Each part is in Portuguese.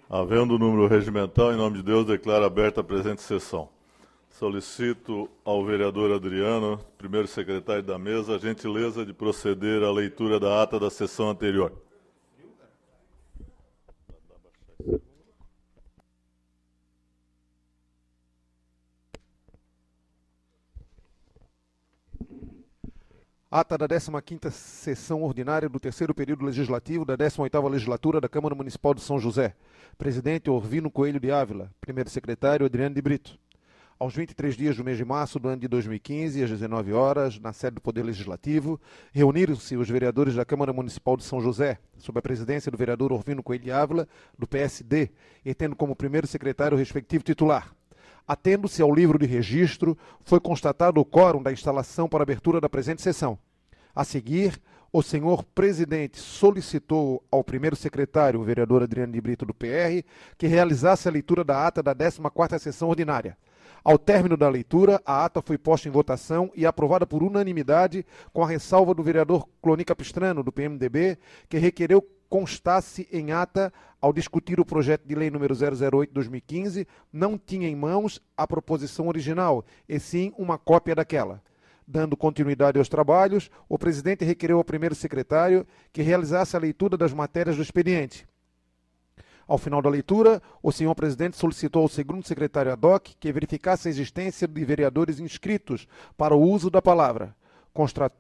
Havendo o número regimental, em nome de Deus, declaro aberta a presente sessão. Solicito ao vereador Adriano, primeiro secretário da mesa, a gentileza de proceder à leitura da ata da sessão anterior. Ata da 15ª sessão ordinária do terceiro período legislativo da 18ª legislatura da Câmara Municipal de São José. Presidente Orvino Coelho de Ávila. Primeiro secretário Adriano de Brito. Aos 23 dias do mês de março do ano de 2015, às 19 horas, na sede do Poder Legislativo, reuniram-se os vereadores da Câmara Municipal de São José, sob a presidência do vereador Orvino Coelho de Ávila, do PSD, e tendo como primeiro secretário o respectivo titular. Atendo-se ao livro de registro, foi constatado o quórum da instalação para abertura da presente sessão. A seguir, o senhor presidente solicitou ao primeiro secretário, o vereador Adriano de Brito, do PR, que realizasse a leitura da ata da 14ª sessão ordinária. Ao término da leitura, a ata foi posta em votação e aprovada por unanimidade, com a ressalva do vereador Cloni Capistrano, do PMDB, que requereu constasse em ata, ao discutir o projeto de lei número 008/2015, não tinha em mãos a proposição original, e sim uma cópia daquela. Dando continuidade aos trabalhos, o presidente requereu ao primeiro secretário que realizasse a leitura das matérias do expediente. Ao final da leitura, o senhor presidente solicitou ao segundo secretário ad hoc que verificasse a existência de vereadores inscritos para o uso da palavra.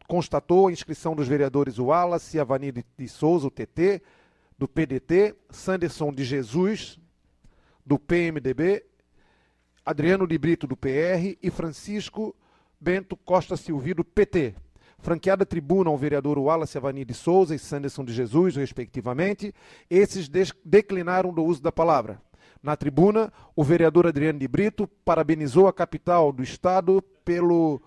Constatou a inscrição dos vereadores Wallace Avani de Souza, o TT, do PDT, Sanderson de Jesus, do PMDB, Adriano de Brito, do PR, e Francisco Bento Costa Silvi, do PT. Franqueada tribuna ao vereador Wallace Avani de Souza e Sanderson de Jesus, respectivamente, esses declinaram do uso da palavra. Na tribuna, o vereador Adriano de Brito parabenizou a capital do Estado pelo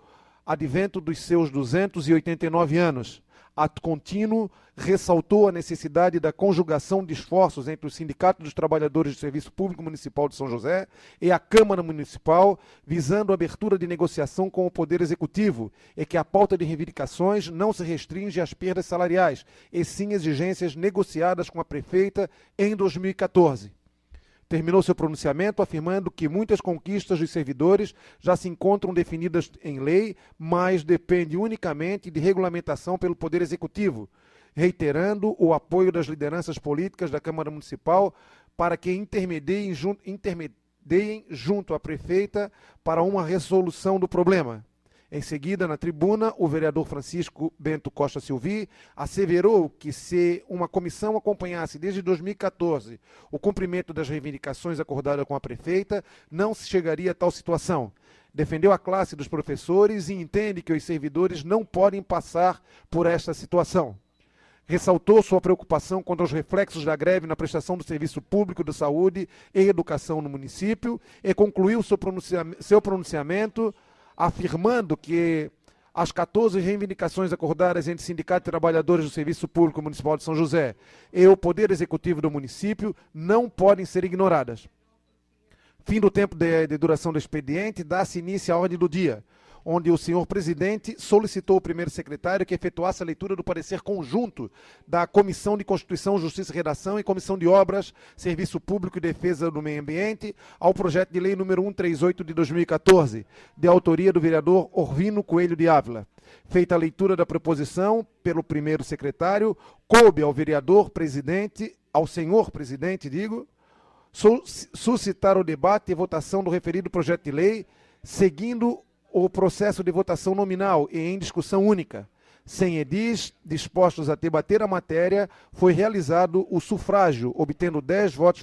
advento dos seus 289 anos. Ato contínuo, ressaltou a necessidade da conjugação de esforços entre o Sindicato dos Trabalhadores do Serviço Público Municipal de São José e a Câmara Municipal, visando a abertura de negociação com o Poder Executivo, e que a pauta de reivindicações não se restringe às perdas salariais, e sim exigências negociadas com a prefeita em 2014. Terminou seu pronunciamento afirmando que muitas conquistas dos servidores já se encontram definidas em lei, mas depende unicamente de regulamentação pelo Poder Executivo, reiterando o apoio das lideranças políticas da Câmara Municipal para que intermediem junto à prefeita para uma resolução do problema. Em seguida, na tribuna, o vereador Francisco Bento Costa Silvi asseverou que se uma comissão acompanhasse desde 2014 o cumprimento das reivindicações acordadas com a prefeita, não se chegaria a tal situação. Defendeu a classe dos professores e entende que os servidores não podem passar por esta situação. Ressaltou sua preocupação contra os reflexos da greve na prestação do serviço público de saúde e educação no município e concluiu seu pronunciamento afirmando que as 14 reivindicações acordadas entre Sindicato de Trabalhadores do Serviço Público Municipal de São José e o Poder Executivo do município não podem ser ignoradas. Fim do tempo de duração do expediente, dá-se início à ordem do dia, onde o senhor presidente solicitou ao primeiro secretário que efetuasse a leitura do parecer conjunto da Comissão de Constituição, Justiça e Redação e Comissão de Obras, Serviço Público e Defesa do Meio Ambiente ao projeto de lei número 138 de 2014, de autoria do vereador Orvino Coelho de Ávila. Feita a leitura da proposição pelo primeiro secretário, coube ao vereador presidente, ao senhor presidente, suscitar o debate e votação do referido projeto de lei, seguindo o processo de votação nominal e em discussão única. Sem edis dispostos a debater a matéria, foi realizado o sufrágio, obtendo 10 votos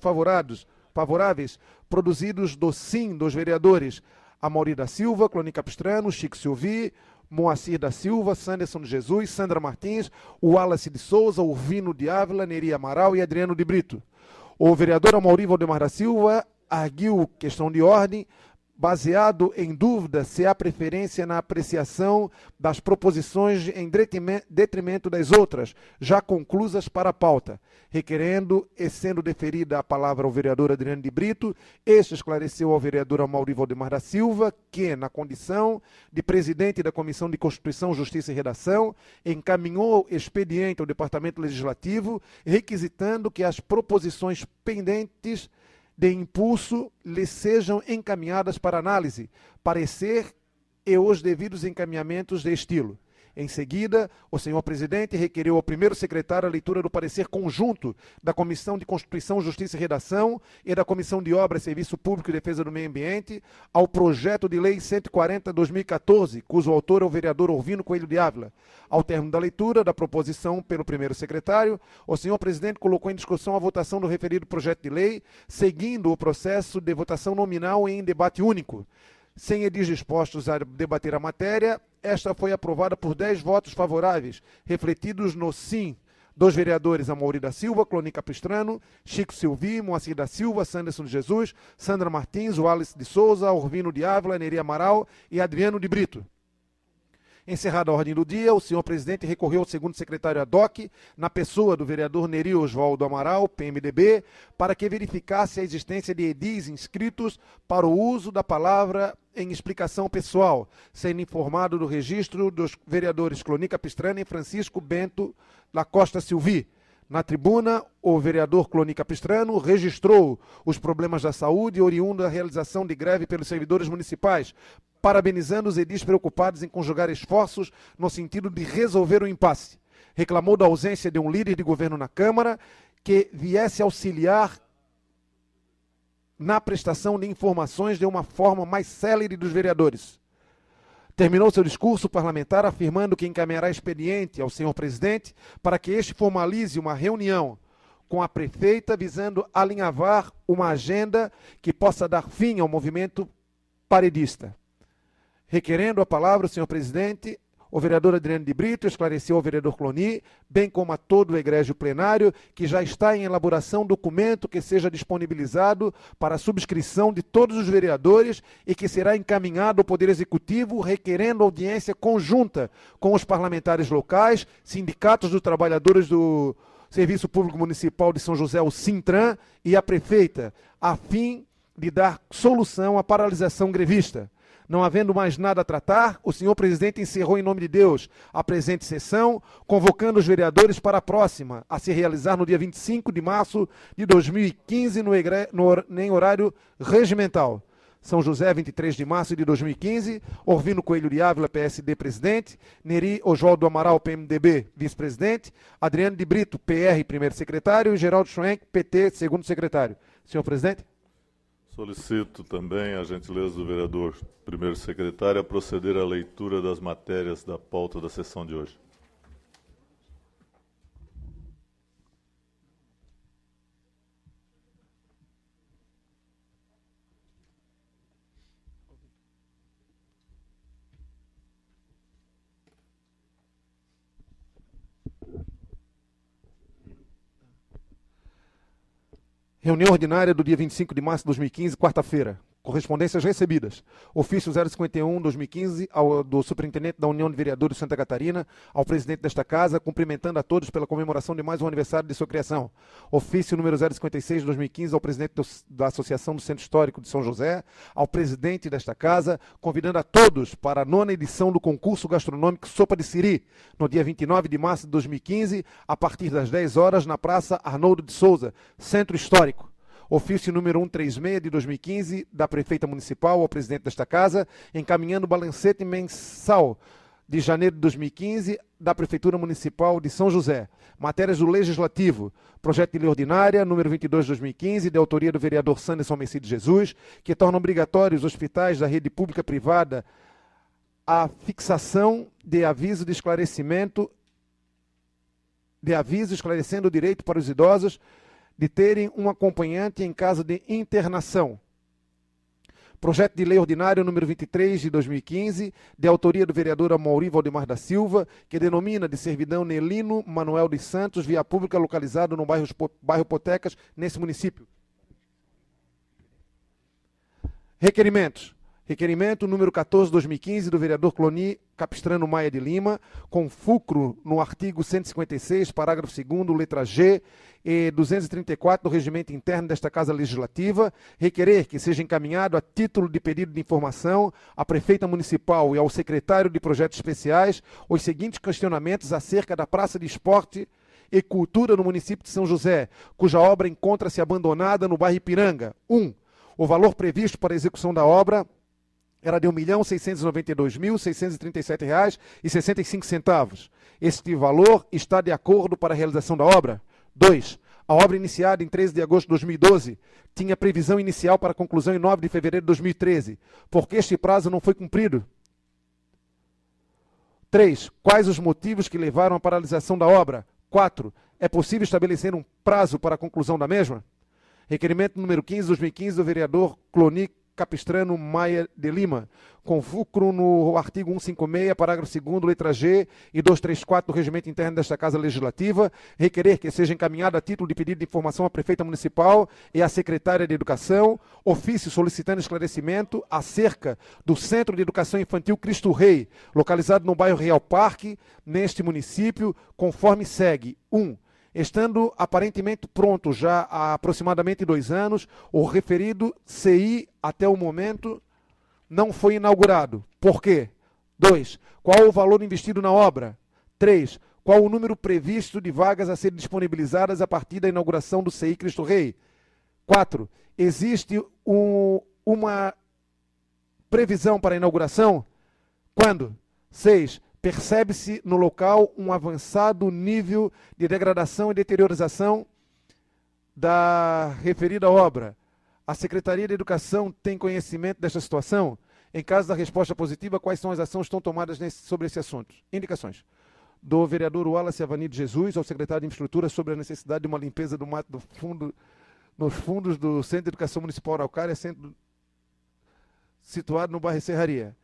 favoráveis, produzidos do sim dos vereadores Amaury da Silva, Cloni Capistrano, Chico Silvi, Moacir da Silva, Sanderson de Jesus, Sandra Martins, Wallace de Souza, Orvino de Ávila, Neri Amaral e Adriano de Brito. O vereador Amaury Valdemar da Silva arguiu questão de ordem, baseado em dúvida se há preferência na apreciação das proposições em detrimento das outras, já conclusas para a pauta. Requerendo e sendo deferida a palavra ao vereador Adriano de Brito, este esclareceu ao vereador Amaury Valdemar da Silva que, na condição de presidente da Comissão de Constituição, Justiça e Redação, encaminhou expediente ao Departamento Legislativo, requisitando que as proposições pendentes de impulso lhe sejam encaminhadas para análise, parecer e os devidos encaminhamentos de estilo. Em seguida, o senhor presidente requeriu ao primeiro secretário a leitura do parecer conjunto da Comissão de Constituição, Justiça e Redação e da Comissão de Obras, Serviço Público e Defesa do Meio Ambiente ao projeto de lei 140/2014, cujo autor é o vereador Orvino Coelho de Ávila. Ao término da leitura da proposição pelo primeiro secretário, o senhor presidente colocou em discussão a votação do referido projeto de lei, seguindo o processo de votação nominal em debate único. Sem edis dispostos a debater a matéria, esta foi aprovada por 10 votos favoráveis, refletidos no sim dos vereadores Amaury da Silva, Cloni Capistrano, Chico Silvi, Moacir da Silva, Sanderson de Jesus, Sandra Martins, Wallace de Souza, Orvino de Ávila, Neri Amaral e Adriano de Brito. Encerrada a ordem do dia, o senhor presidente recorreu ao segundo secretário ad hoc, na pessoa do vereador Neri Oswaldo Amaral, PMDB, para que verificasse a existência de edis inscritos para o uso da palavra em explicação pessoal, sendo informado do registro dos vereadores Cloni Capistrano e Francisco Bento da Costa Silvi. Na tribuna, o vereador Cloni Capistrano registrou os problemas da saúde oriundo da realização de greve pelos servidores municipais, parabenizando os edis preocupados em conjugar esforços no sentido de resolver o impasse. Reclamou da ausência de um líder de governo na Câmara que viesse auxiliar na prestação de informações de uma forma mais célere dos vereadores. Terminou seu discurso parlamentar afirmando que encaminhará expediente ao senhor presidente para que este formalize uma reunião com a prefeita visando alinhavar uma agenda que possa dar fim ao movimento paredista. Requerendo a palavra, o senhor presidente, o vereador Adriano de Brito esclareceu ao vereador Cloni, bem como a todo o egrégio plenário, que já está em elaboração documento que seja disponibilizado para a subscrição de todos os vereadores e que será encaminhado ao Poder Executivo, requerendo audiência conjunta com os parlamentares locais, sindicatos dos trabalhadores do Serviço Público Municipal de São José, o Sintran, e a prefeita, a fim de dar solução à paralisação grevista. Não havendo mais nada a tratar, o senhor presidente encerrou em nome de Deus a presente sessão, convocando os vereadores para a próxima, a se realizar no dia 25 de março de 2015, em horário regimental. São José, 23 de março de 2015, Orvino Coelho de Ávila, PSD, presidente, Neri Oswaldo Amaral, PMDB, vice-presidente, Adriano de Brito, PR, primeiro secretário, e Geraldo Schwenk, PT, segundo secretário. Senhor presidente? Solicito também a gentileza do vereador primeiro secretário a proceder à leitura das matérias da pauta da sessão de hoje. Reunião ordinária do dia 25 de março de 2015, quarta-feira. Correspondências recebidas. Ofício 051/2015 do Superintendente da União de Vereadores de Santa Catarina, ao presidente desta casa, cumprimentando a todos pela comemoração de mais um aniversário de sua criação. Ofício número 056/2015 ao presidente da Associação do Centro Histórico de São José, ao presidente desta casa, convidando a todos para a 9ª edição do concurso gastronômico Sopa de Siri, no dia 29 de março de 2015, a partir das 10 horas, na Praça Arnoldo de Souza, Centro Histórico. Ofício número 136 de 2015, da Prefeita Municipal ao presidente desta casa, encaminhando o balancete mensal de janeiro de 2015 da Prefeitura Municipal de São José. Matérias do Legislativo. Projeto de lei ordinária, número 22 de 2015, de autoria do vereador Sanderson Messi de Jesus, que torna obrigatórios os hospitais da rede pública privada a fixação de aviso de esclarecimento, esclarecendo o direito para os idosos de terem um acompanhante em caso de internação. Projeto de lei ordinário número 23 de 2015, de autoria do vereador Amaury Valdemar da Silva, que denomina de servidão Nelino Manuel dos Santos, via pública localizado no bairro Potecas, nesse município. Requerimentos. Requerimento número 14/2015 do vereador Cloni Capistrano Maia de Lima, com fulcro no artigo 156, parágrafo 2º, letra G e 234 do regimento interno desta Casa Legislativa, requerer que seja encaminhado a título de pedido de informação à prefeita municipal e ao secretário de projetos especiais os seguintes questionamentos acerca da Praça de Esporte e Cultura no município de São José, cuja obra encontra-se abandonada no bairro Ipiranga. 1. O valor previsto para a execução da obra era de R$ 1.692.637,65. Este valor está de acordo para a realização da obra. 2. A obra iniciada em 13 de agosto de 2012 tinha previsão inicial para conclusão em 9 de fevereiro de 2013. Por que este prazo não foi cumprido? 3. Quais os motivos que levaram à paralisação da obra? 4. É possível estabelecer um prazo para a conclusão da mesma? Requerimento número 15/2015 do vereador Cloni Capistrano Maia de Lima, com fulcro no artigo 156, parágrafo 2º, letra G e 234 do regimento interno desta Casa Legislativa, requerer que seja encaminhado a título de pedido de informação à prefeita municipal e à secretária de Educação, ofício solicitando esclarecimento acerca do Centro de Educação Infantil Cristo Rei, localizado no bairro Real Parque, neste município, conforme segue. 1. Estando aparentemente pronto já há aproximadamente 2 anos, o referido CI até o momento não foi inaugurado. Por quê? 2. Qual o valor investido na obra? 3. Qual o número previsto de vagas a serem disponibilizadas a partir da inauguração do CI Cristo Rei? 4. Existe uma previsão para a inauguração? Quando? 6. Percebe-se no local um avançado nível de degradação e deteriorização da referida obra. A Secretaria de Educação tem conhecimento desta situação? Em caso da resposta positiva, quais são as ações que estão tomadas sobre esse assunto? Indicações. Do vereador Wallace Avani de Jesus ao secretário de Infraestrutura sobre a necessidade de uma limpeza do mato nos fundos do Centro de Educação Municipal Araucária, centro situado no bairro Serraria.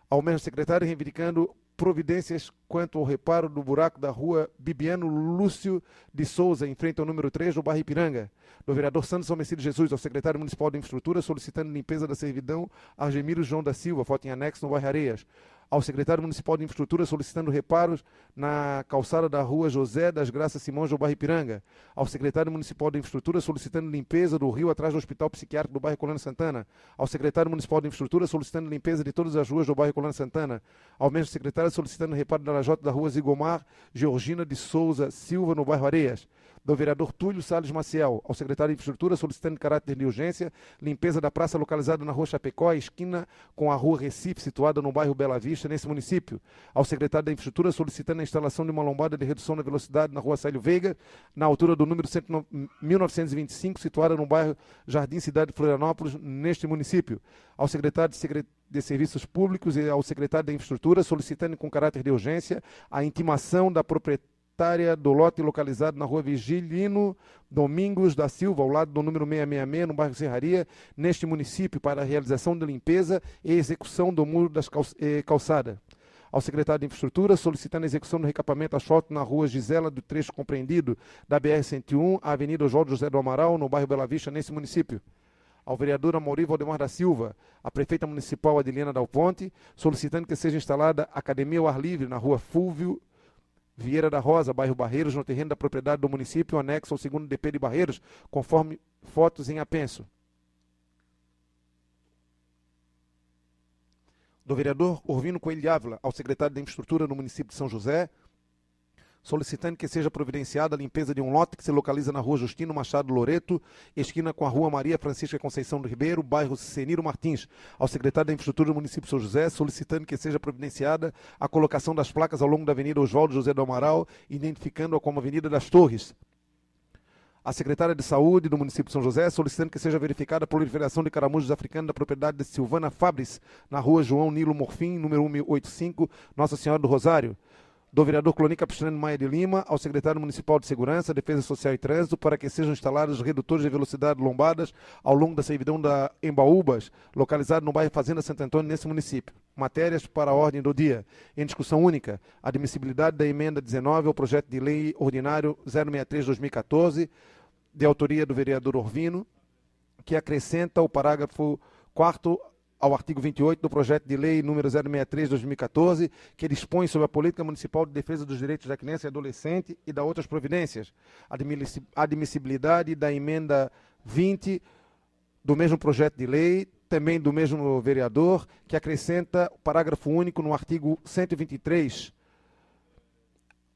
Ao mesmo secretário reivindicando providências quanto ao reparo do buraco da rua Bibiano Lúcio de Souza, em frente ao número 3 do bairro Ipiranga. Do vereador Santos Almecide Jesus ao secretário municipal de Infraestrutura, solicitando limpeza da servidão Argemiro João da Silva, foto em anexo no bairro Areias. Ao secretário municipal de Infraestrutura, solicitando reparos na calçada da rua José das Graças Simões do bairro Ipiranga. Ao secretário municipal de Infraestrutura, solicitando limpeza do rio atrás do Hospital Psiquiátrico do bairro Colônia Santana. Ao secretário municipal de Infraestrutura, solicitando limpeza de todas as ruas do bairro Colônia Santana. Ao mesmo secretário, solicitando reparo da lajota da rua Zigomar Georgina de Souza Silva, no bairro Areias. Do vereador Túlio Salles Maciel, ao secretário de Infraestrutura, solicitando caráter de urgência, limpeza da praça localizada na rua Chapecó, esquina com a rua Recife, situada no bairro Bela Vista, nesse município. Ao secretário da Infraestrutura, solicitando a instalação de uma lombada de redução da velocidade na rua Célio Veiga, na altura do número 1925, situada no bairro Jardim Cidade de Florianópolis, neste município. Ao secretário de Serviços Públicos e ao secretário da Infraestrutura, solicitando com caráter de urgência a intimação da proprietária do lote localizado na rua Vigilino Domingos da Silva, ao lado do número 666, no bairro Serraria, neste município, para a realização de limpeza e execução do muro das calçada. Ao secretário de Infraestrutura, solicitando a execução do recapamento asfalto na rua Gisela, do trecho compreendido da BR-101, à Avenida Oswaldo José do Amaral, no bairro Bela Vista, nesse município. Ao vereador Amaury Valdemar da Silva, a prefeita municipal Adeliana Dal Ponte, solicitando que seja instalada academia ao ar livre na rua Fúvio Vieira da Rosa, bairro Barreiros, no terreno da propriedade do município, anexo ao 2º DP de Barreiros, conforme fotos em apenso. Do vereador Orvino Coelho de Ávila, ao secretário de Infraestrutura no município de São José, solicitando que seja providenciada a limpeza de um lote que se localiza na rua Justino Machado Loreto, esquina com a rua Maria Francisca Conceição do Ribeiro, bairro Ceniro Martins. Ao secretário da Infraestrutura do município de São José, solicitando que seja providenciada a colocação das placas ao longo da Avenida Oswaldo José do Amaral, identificando-a como Avenida das Torres. A secretária de Saúde do município de São José, solicitando que seja verificada a proliferação de caramujos africanos da propriedade de Silvana Fabris, na rua João Nilo Morfim, número 185, Nossa Senhora do Rosário. Do vereador Cloni Capistrano Maia de Lima, ao secretário municipal de Segurança, Defesa Social e Trânsito, para que sejam instalados redutores de velocidade lombadas ao longo da servidão da Embaúbas, localizado no bairro Fazenda Santo Antônio, nesse município. Matérias para a ordem do dia. Em discussão única, admissibilidade da emenda 19 ao projeto de lei ordinário 063/2014, de autoria do vereador Orvino, que acrescenta o parágrafo 4º ao artigo 28 do projeto de lei número 063/2014, que dispõe sobre a política municipal de defesa dos direitos da criança e adolescente e da outras providências. Admissibilidade da emenda 20 do mesmo projeto de lei, também do mesmo vereador, que acrescenta o parágrafo único no artigo 123.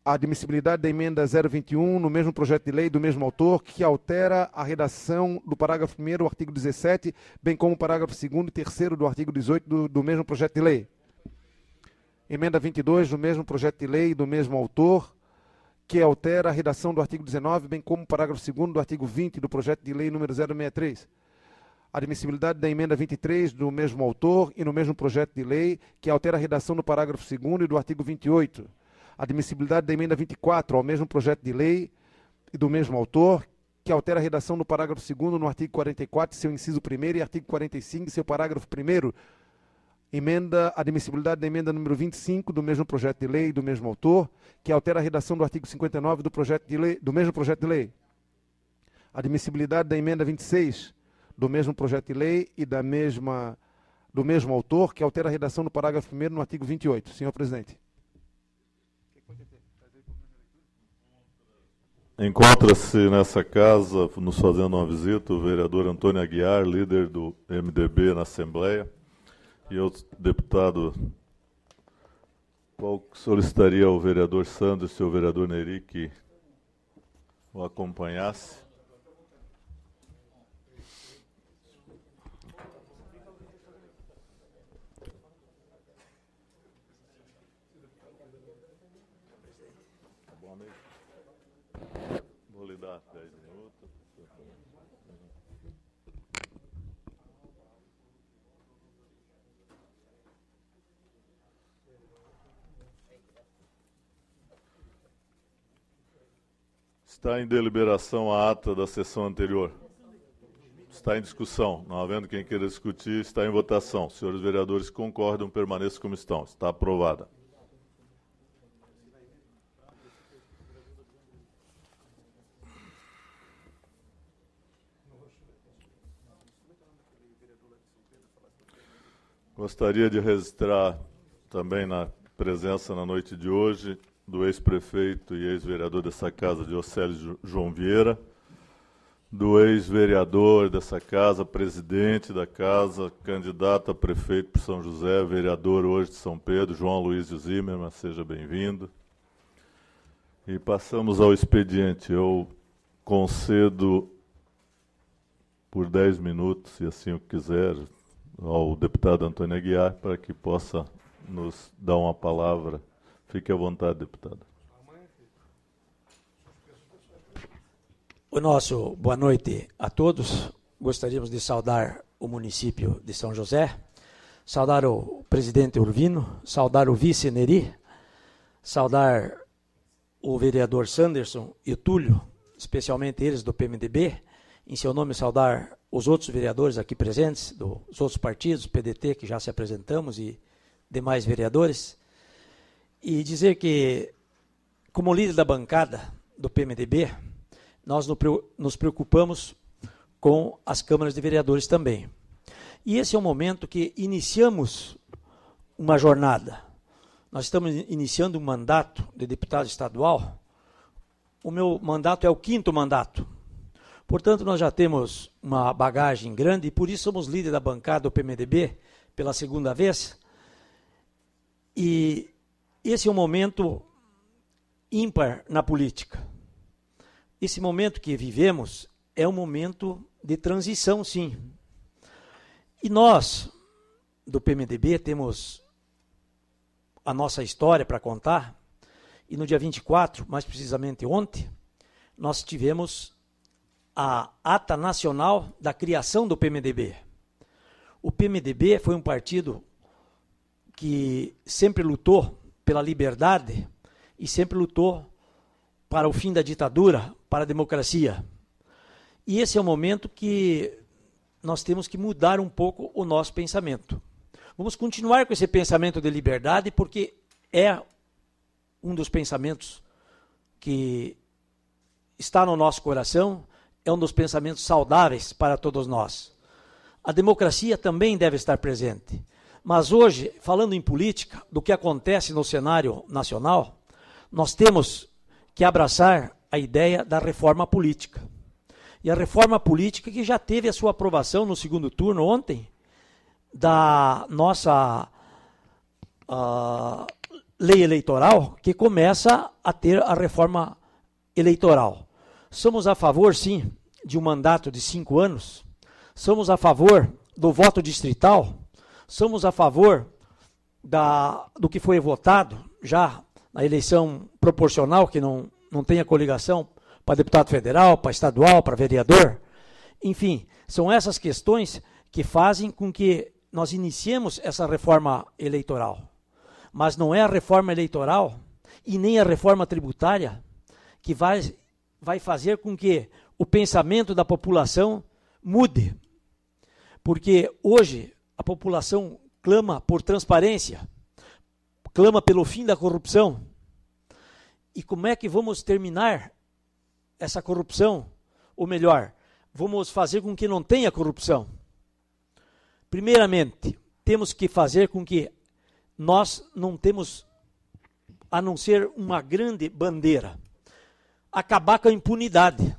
A admissibilidade da emenda 021 no mesmo projeto de lei do mesmo autor, que altera a redação do parágrafo 1º do artigo 17, bem como o parágrafo 2º e 3º do artigo 18 do mesmo projeto de lei. Emenda 22 do mesmo projeto de lei do mesmo autor, que altera a redação do artigo 19, bem como o parágrafo 2º do artigo 20 do projeto de lei número 063. Admissibilidade da emenda 23 do mesmo autor e no mesmo projeto de lei, que altera a redação do parágrafo 2º e do artigo 28. Admissibilidade da emenda 24 ao mesmo projeto de lei e do mesmo autor, que altera a redação do parágrafo 2º no artigo 44, seu inciso 1º, e artigo 45, seu parágrafo 1º. Admissibilidade da emenda número 25 do mesmo projeto de lei e do mesmo autor, que altera a redação do artigo 59 do projeto de lei, do mesmo projeto de lei. Admissibilidade da emenda 26 do mesmo projeto de lei e do mesmo autor, que altera a redação do parágrafo 1º no artigo 28. Senhor presidente. Encontra-se nessa casa, nos fazendo uma visita, o vereador Antônio Aguiar, líder do MDB na Assembleia, e o deputado, qual solicitaria ao vereador Sanders e ao vereador Neri que o acompanhasse. Vou lhe dar 10 minutos. Está em deliberação a ata da sessão anterior. Está em discussão. Não havendo quem queira discutir, está em votação. Senhores vereadores concordam, permaneçam como estão. Está aprovada. Gostaria de registrar também na presença na noite de hoje do ex-prefeito e ex-vereador dessa casa, Diocélio João Vieira, do ex-vereador dessa casa, presidente da casa, candidato a prefeito por São José, vereador hoje de São Pedro, João Luiz Zimmermann, seja bem-vindo. E passamos ao expediente. Eu concedo por 10 minutos, se assim o quiser, ao deputado Antônio Aguiar, para que possa nos dar uma palavra. Fique à vontade, deputado. O nosso boa noite a todos. Gostaríamos de saudar o município de São José, saudar o presidente Urvino, saudar o vice Neri, saudar o vereador Sanderson e o Túlio, especialmente eles do PMDB, em seu nome saudar os outros vereadores aqui presentes, dos outros partidos, PDT, que já se apresentamos, e demais vereadores, e dizer que, como líder da bancada do PMDB, nós nos preocupamos com as câmaras de vereadores também. E esse é o momento que iniciamos uma jornada. Nós estamos iniciando um mandato de deputado estadual. O meu mandato é o 5º mandato. Portanto, nós já temos uma bagagem grande e por isso somos líder da bancada do PMDB pela 2ª vez. E esse é um momento ímpar na política. Esse momento que vivemos é um momento de transição, sim. E nós, do PMDB, temos a nossa história para contar. E no dia 24, mais precisamente ontem, nós tivemos a ata nacional da criação do PMDB. O PMDB foi um partido que sempre lutou pela liberdade e sempre lutou para o fim da ditadura, para a democracia. E esse é o momento que nós temos que mudar um pouco o nosso pensamento. Vamos continuar com esse pensamento de liberdade, porque é um dos pensamentos que está no nosso coração, é um dos pensamentos saudáveis para todos nós. a democracia também deve estar presente. Mas hoje, falando em política, do que acontece no cenário nacional, nós temos que abraçar a ideia da reforma política. E a reforma política que já teve a sua aprovação no segundo turno ontem, da nossa lei eleitoral, que começa a ter a reforma eleitoral. Somos a favor, sim, de um mandato de 5 anos, somos a favor do voto distrital, somos a favor do que foi votado já na eleição proporcional, que não tenha coligação para deputado federal, para estadual, para vereador. Enfim, são essas questões que fazem com que nós iniciemos essa reforma eleitoral. Mas não é a reforma eleitoral e nem a reforma tributária que vai fazer com que o pensamento da população mude. Porque hoje a população clama por transparência, clama pelo fim da corrupção. E como é que vamos terminar essa corrupção? Ou melhor, vamos fazer com que não tenha corrupção? Primeiramente, temos que fazer com que nós não temos a não ser uma grande bandeira. Acabar com a impunidade.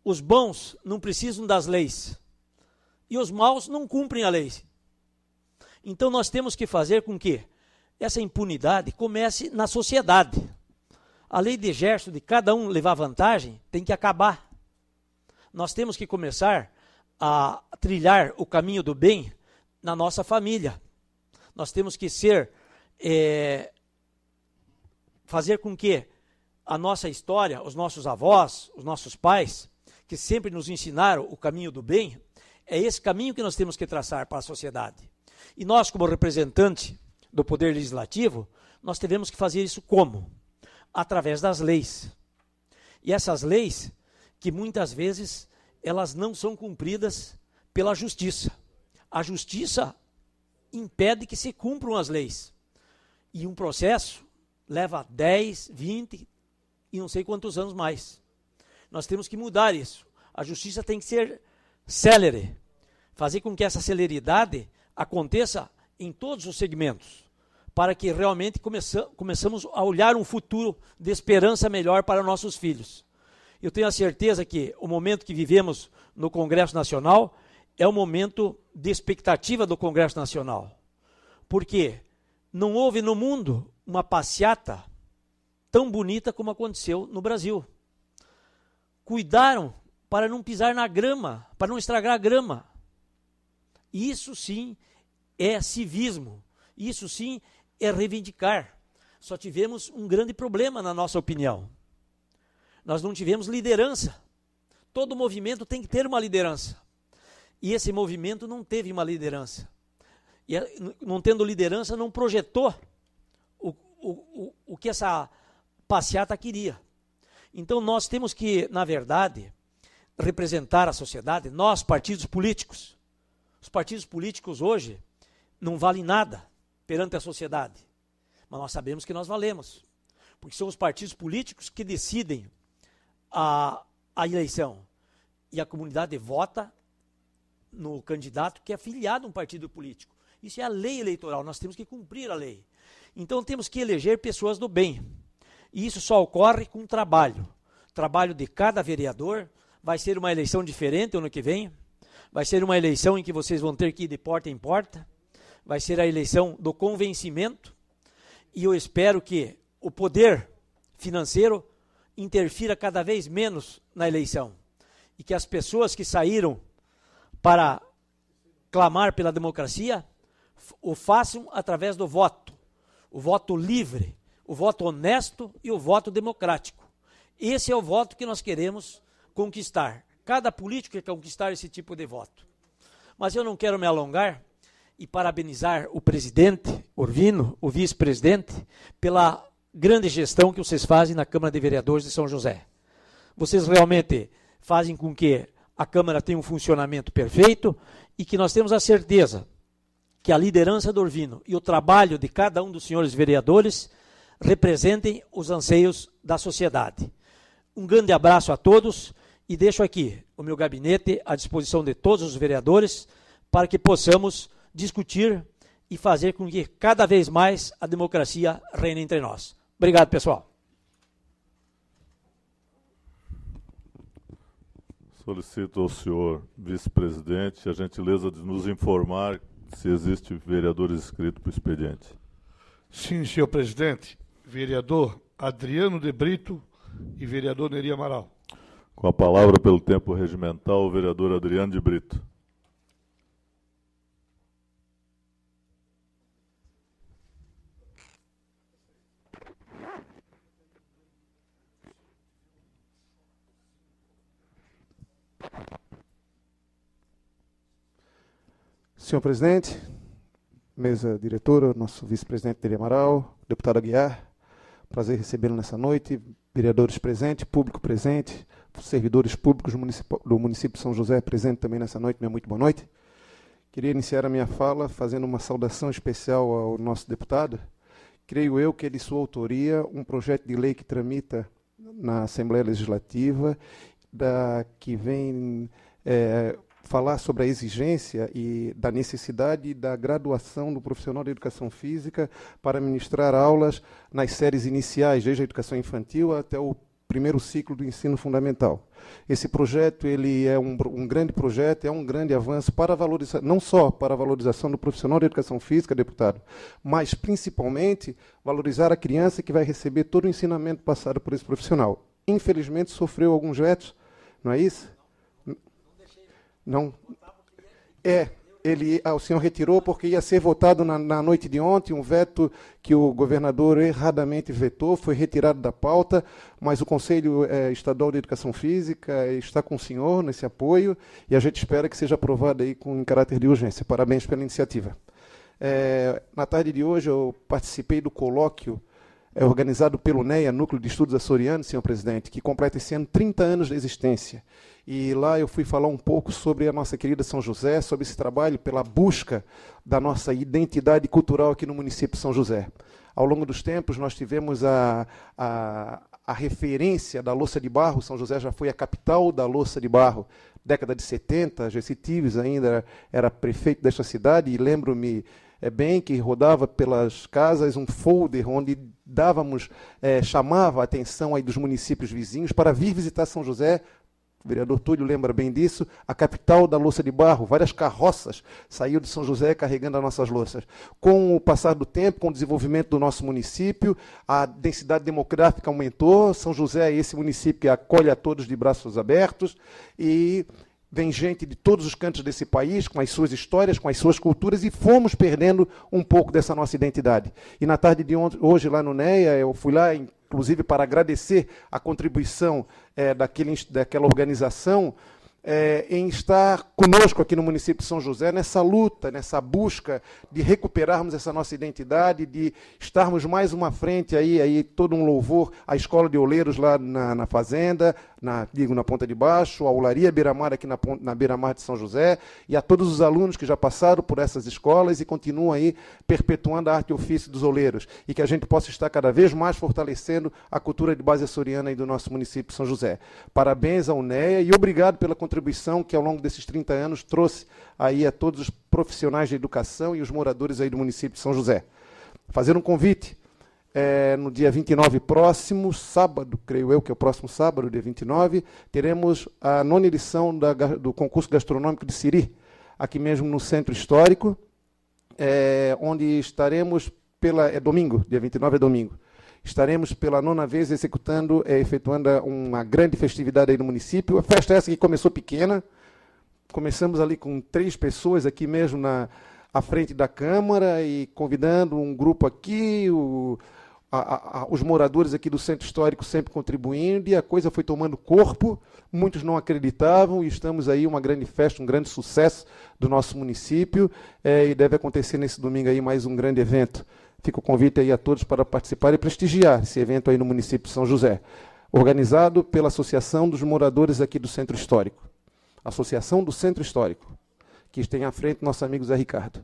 Os bons não precisam das leis. E os maus não cumprem a lei. Então nós temos que fazer com que essa impunidade comece na sociedade. A lei de gesto de cada um levar vantagem tem que acabar. Nós temos que começar a trilhar o caminho do bem na nossa família. Nós temos que fazer com que a nossa história, os nossos avós, os nossos pais, que sempre nos ensinaram o caminho do bem, é esse caminho que nós temos que traçar para a sociedade. E nós, como representante do Poder Legislativo, nós devemos que fazer isso como? Através das leis. E essas leis, que muitas vezes, elas não são cumpridas pela justiça. A justiça impede que se cumpram as leis. E um processo leva 10, 20 e não sei quantos anos mais. Nós temos que mudar isso. A justiça tem que ser célere. Fazer com que essa celeridade aconteça em todos os segmentos, para que realmente começamos a olhar um futuro de esperança melhor para nossos filhos. Eu tenho a certeza que o momento que vivemos no Congresso Nacional é um momento de expectativa do Congresso Nacional. Porque não houve no mundo uma passeata tão bonita como aconteceu no Brasil. Cuidaram para não pisar na grama, para não estragar a grama. Isso sim é civismo, isso sim é reivindicar. Só tivemos um grande problema na nossa opinião. Nós não tivemos liderança. Todo movimento tem que ter uma liderança. E esse movimento não teve uma liderança. E não tendo liderança, não projetou o que essa passeata queria. Então nós temos que, na verdade, representar a sociedade, nós, partidos políticos. Os partidos políticos hoje não valem nada perante a sociedade. Mas nós sabemos que nós valemos. Porque são os partidos políticos que decidem a eleição. E a comunidade vota no candidato que é afiliado a um partido político. Isso é a lei eleitoral, nós temos que cumprir a lei. Então temos que eleger pessoas do bem. E isso só ocorre com trabalho. Trabalho de cada vereador. Vai ser uma eleição diferente ano que vem. Vai ser uma eleição em que vocês vão ter que ir de porta em porta. Vai ser a eleição do convencimento. E eu espero que o poder financeiro interfira cada vez menos na eleição. E que as pessoas que saíram para clamar pela democracia o façam através do voto. O voto livre, o voto honesto e o voto democrático. Esse é o voto que nós queremos conquistar. Cada político quer conquistar esse tipo de voto. Mas eu não quero me alongar e parabenizar o presidente Urvino, o vice-presidente, pela grande gestão que vocês fazem na Câmara de Vereadores de São José. Vocês realmente fazem com que a Câmara tenha um funcionamento perfeito e que nós temos a certeza que a liderança do Urvino e o trabalho de cada um dos senhores vereadores representem os anseios da sociedade. Um grande abraço a todos e deixo aqui o meu gabinete à disposição de todos os vereadores para que possamos discutir e fazer com que cada vez mais a democracia reine entre nós. Obrigado, pessoal. Solicito ao senhor vice-presidente a gentileza de nos informar se existe vereadores inscritos para o expediente. Sim, senhor presidente. Vereador Adriano de Brito e vereador Neri Amaral. Com a palavra, pelo tempo regimental, o vereador Adriano de Brito. Senhor presidente, mesa diretora, nosso vice-presidente Neri Amaral, deputado Aguiar, prazer recebê-lo nessa noite, vereadores presentes, público presente, servidores públicos do município de São José presente também nessa noite, minha muito boa noite. Queria iniciar a minha fala fazendo uma saudação especial ao nosso deputado. Creio eu que é de sua autoria um projeto de lei que tramita na Assembleia Legislativa, que vem falar sobre a exigência e da necessidade da graduação do profissional de educação física para ministrar aulas nas séries iniciais, desde a educação infantil até o primeiro ciclo do ensino fundamental. Esse projeto ele é um grande projeto, é um grande avanço para valorizar, não só para a valorização do profissional de educação física, deputado, mas principalmente valorizar a criança que vai receber todo o ensinamento passado por esse profissional. Infelizmente sofreu alguns vetos, não é isso? Não. O senhor retirou porque ia ser votado na noite de ontem, um veto que o governador erradamente vetou, foi retirado da pauta, mas o Conselho Estadual de Educação Física está com o senhor nesse apoio e a gente espera que seja aprovado aí em caráter de urgência. Parabéns pela iniciativa. Na tarde de hoje eu participei do colóquio organizado pelo NEA, Núcleo de Estudos Açorianos, senhor presidente, que completa esse ano 30 anos de existência. E lá eu fui falar um pouco sobre a nossa querida São José, sobre esse trabalho pela busca da nossa identidade cultural aqui no município de São José. Ao longo dos tempos, nós tivemos a referência da louça de barro. São José já foi a capital da louça de barro. Década de 70, Gessi Tives ainda era prefeito desta cidade, e lembro-me bem que rodava pelas casas um folder onde chamava a atenção aí dos municípios vizinhos para vir visitar São José. O vereador Túlio lembra bem disso, a capital da louça de barro. Várias carroças saíam de São José carregando as nossas louças. Com o passar do tempo, com o desenvolvimento do nosso município, a densidade demográfica aumentou. São José é esse município que acolhe a todos de braços abertos e vem gente de todos os cantos desse país, com as suas histórias, com as suas culturas, e fomos perdendo um pouco dessa nossa identidade. E na tarde de hoje, lá no NEA, eu fui lá, inclusive, para agradecer a contribuição daquela organização em estar conosco aqui no município de São José, nessa luta, nessa busca de recuperarmos essa nossa identidade, de estarmos mais uma frente, aí todo um louvor à Escola de Oleiros lá na Fazenda, na Ponta de Baixo, a Olaria Beira-Mar aqui na Beira-Mar de São José, e a todos os alunos que já passaram por essas escolas e continuam aí perpetuando a arte e ofício dos oleiros, e que a gente possa estar cada vez mais fortalecendo a cultura de base açoriana aí do nosso município de São José. Parabéns ao NEA e obrigado pela contribuição que ao longo desses 30 anos trouxe aí a todos os profissionais de educação e os moradores aí do município de São José. Fazer um convite, no dia 29 próximo, sábado, creio eu que é o próximo sábado, dia 29, teremos a 9ª edição do concurso gastronômico de Siri, aqui mesmo no Centro Histórico, onde estaremos domingo, dia 29 é domingo. Estaremos pela 9ª vez efetuando uma grande festividade aí no município. A festa essa que começou pequena. Começamos ali com 3 pessoas aqui mesmo à frente da Câmara e convidando um grupo aqui, os moradores aqui do Centro Histórico sempre contribuindo, e a coisa foi tomando corpo. Muitos não acreditavam e estamos aí uma grande festa, um grande sucesso do nosso município, e deve acontecer nesse domingo aí mais um grande evento. Fica o convite aí a todos para participar e prestigiar esse evento aí no município de São José, organizado pela Associação dos Moradores aqui do Centro Histórico. Associação do Centro Histórico, que tem à frente nosso amigo Zé Ricardo.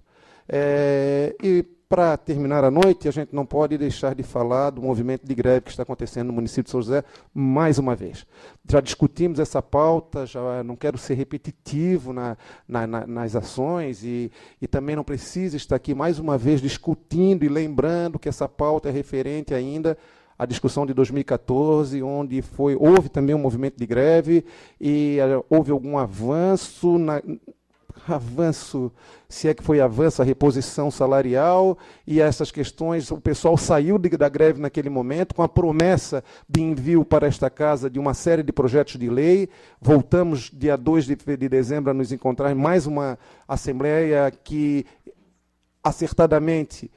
E para terminar a noite, a gente não pode deixar de falar do movimento de greve que está acontecendo no município de São José mais uma vez. Já discutimos essa pauta, já não quero ser repetitivo nas ações e também não preciso estar aqui mais uma vez discutindo e lembrando que essa pauta é referente ainda à discussão de 2014, onde houve também um movimento de greve e houve algum avanço se é que foi avanço, a reposição salarial e essas questões, o pessoal saiu da greve naquele momento com a promessa de envio para esta casa de uma série de projetos de lei. Voltamos dia 2 de dezembro a nos encontrar em mais uma assembleia que acertadamente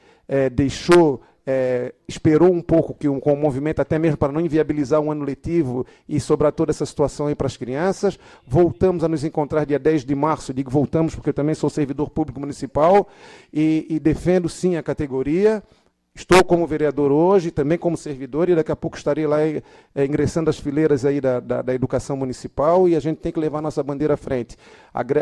esperou um pouco com o movimento, até mesmo para não inviabilizar um ano letivo e sobrar toda essa situação aí para as crianças. Voltamos a nos encontrar dia 10 de março, digo voltamos porque eu também sou servidor público municipal e defendo sim a categoria. Estou como vereador hoje, também como servidor, e daqui a pouco estarei lá ingressando as fileiras aí da educação municipal, e a gente tem que levar nossa bandeira à frente.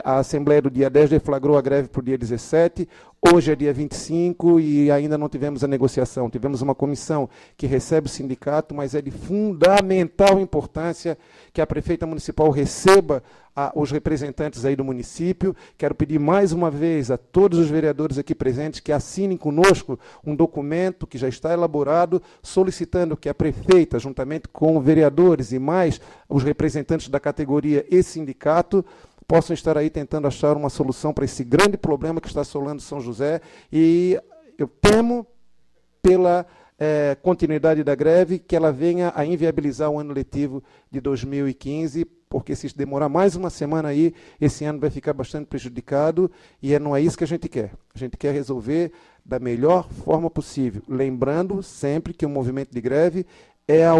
A Assembleia do dia 10 deflagrou a greve para o dia 17, hoje é dia 25 e ainda não tivemos a negociação. Tivemos uma comissão que recebe o sindicato, mas é de fundamental importância que a prefeita municipal receba os representantes aí do município. Quero pedir mais uma vez a todos os vereadores aqui presentes que assinem conosco um documento que já está elaborado, solicitando que a prefeita, juntamente com vereadores e mais os representantes da categoria e sindicato, possam estar aí tentando achar uma solução para esse grande problema que está assolando São José. E eu temo, pela continuidade da greve, que ela venha a inviabilizar o ano letivo de 2015, porque se demorar mais uma semana aí, esse ano vai ficar bastante prejudicado, e não é isso que a gente quer. A gente quer resolver da melhor forma possível, lembrando sempre que o movimento de greve é a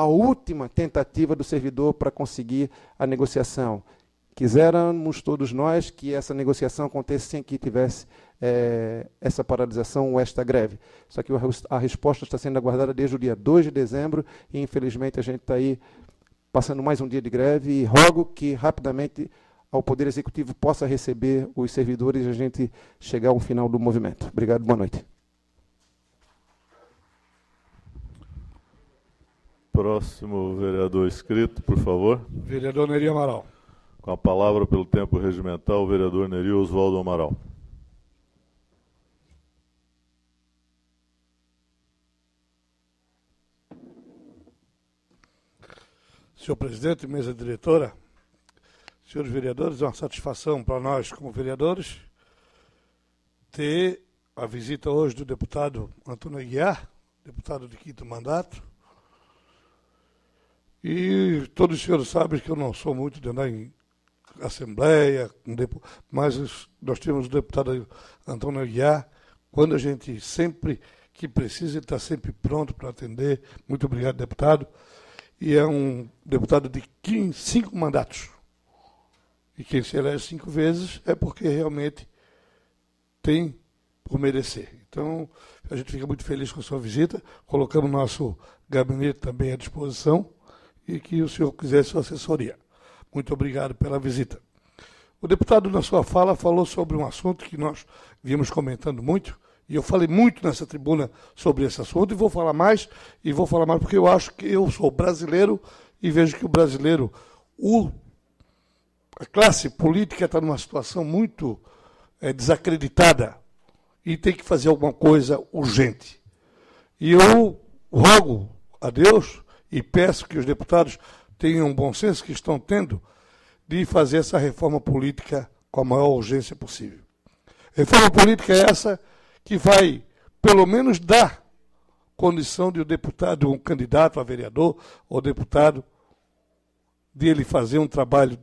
última tentativa do servidor para conseguir a negociação. Quiséramos todos nós que essa negociação acontecesse sem que tivesse essa paralisação ou esta greve. Só que a resposta está sendo aguardada desde o dia 2 de dezembro e, infelizmente, a gente está aí passando mais um dia de greve e rogo que rapidamente ao Poder Executivo possa receber os servidores e a gente chegar ao final do movimento. Obrigado, boa noite. Próximo vereador inscrito, por favor. Vereador Neri Amaral. Com a palavra, pelo tempo regimental, o vereador Neri Oswaldo Amaral. Senhor presidente, mesa diretora, senhores vereadores, é uma satisfação para nós, como vereadores, ter a visita hoje do deputado Antônio Aguiar, deputado de 5º mandato. E todos os senhores sabem que eu não sou muito de andar em assembleia, mas nós temos o deputado Antônio Aguiar, quando a gente sempre que precisa, ele está sempre pronto para atender. Muito obrigado, deputado. E é um deputado de 5 mandatos. E quem se elege 5 vezes é porque realmente tem por merecer. Então, a gente fica muito feliz com a sua visita. Colocamos nosso gabinete também à disposição e que o senhor quisesse sua assessoria. Muito obrigado pela visita. O deputado, na sua fala, falou sobre um assunto que nós viemos comentando muito, e eu falei muito nessa tribuna sobre esse assunto, e vou falar mais porque eu acho que eu sou brasileiro e vejo que o brasileiro, a classe política está numa situação muito desacreditada e tem que fazer alguma coisa urgente. E eu rogo a Deus e peço que os deputados tenham um bom senso, que estão tendo, de fazer essa reforma política com a maior urgência possível. Reforma política é essa que vai, pelo menos, dar condição de o deputado, um candidato a vereador ou deputado, de ele fazer um trabalho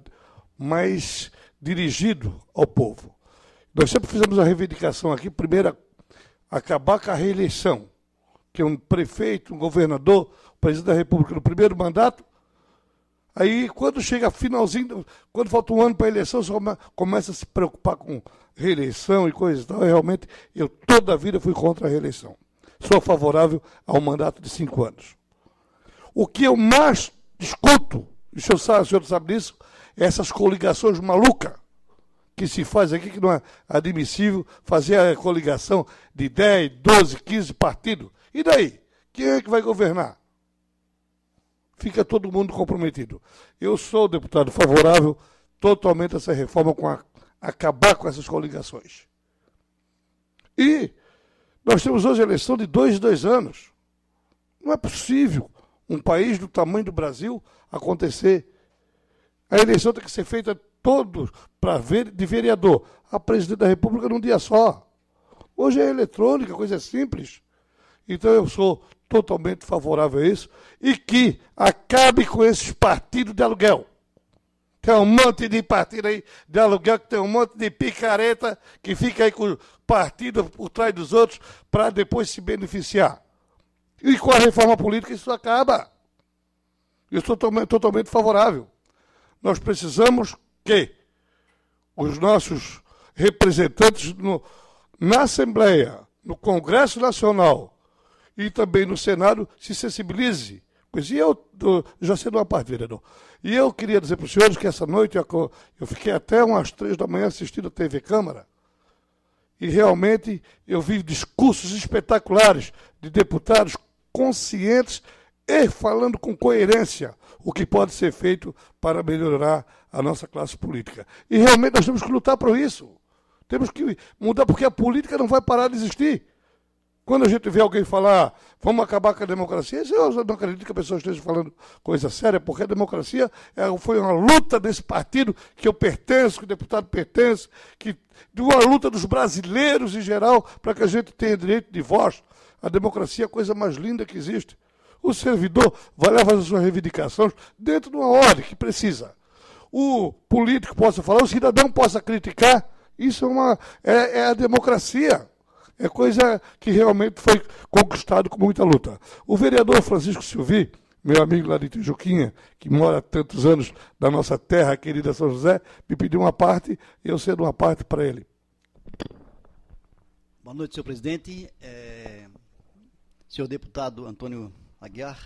mais dirigido ao povo. Nós sempre fizemos a reivindicação aqui, primeiro, acabar com a reeleição, que é um prefeito, um governador, o presidente da República no primeiro mandato. Aí, quando chega finalzinho, quando falta um ano para a eleição, você começa a se preocupar com reeleição e coisas e tal. Realmente, eu toda a vida fui contra a reeleição. Sou favorável ao mandato de 5 anos. O que eu mais discuto, e o senhor sabe disso, é essas coligações malucas que se faz aqui, que não é admissível, fazer a coligação de 10, 12, 15 partidos. E daí? Quem é que vai governar? Fica todo mundo comprometido. Eu sou deputado favorável totalmente a essa reforma, acabar com essas coligações. E nós temos hoje a eleição de 2 em 2 anos. Não é possível um país do tamanho do Brasil acontecer. A eleição tem que ser feita todos para ver de vereador a presidente da República num dia só. Hoje é eletrônica, coisa simples. Então eu sou totalmente favorável a isso e que acabe com esses partidos de aluguel. Tem um monte de partido aí de aluguel, que tem um monte de picareta que fica aí com o partido por trás dos outros para depois se beneficiar. E com a reforma política isso acaba. Eu sou totalmente favorável. Nós precisamos que os nossos representantes na Assembleia, no Congresso Nacional e também no Senado se sensibilizem. Pois e eu já sei de uma parte, vereador. E eu queria dizer para os senhores que essa noite eu fiquei até umas 3 da manhã assistindo a TV Câmara e realmente eu vi discursos espetaculares de deputados conscientes e falando com coerência o que pode ser feito para melhorar a nossa classe política. E realmente nós temos que lutar por isso. Temos que mudar, porque a política não vai parar de existir. Quando a gente vê alguém falar, vamos acabar com a democracia, eu não acredito que a pessoa esteja falando coisa séria, porque a democracia foi uma luta desse partido que eu pertenço, que o deputado pertence, de uma luta dos brasileiros em geral, para que a gente tenha direito de voz. A democracia é a coisa mais linda que existe. O servidor vai lá fazer suas reivindicações dentro de uma ordem que precisa. O político possa falar, o cidadão possa criticar. Isso é a democracia. É coisa que realmente foi conquistado com muita luta. O vereador Francisco Silvi, meu amigo lá de Tijuquinha, que mora há tantos anos na nossa terra querida São José, me pediu uma parte e eu cedo uma parte para ele. Boa noite, senhor presidente. Senhor deputado Antônio Aguiar.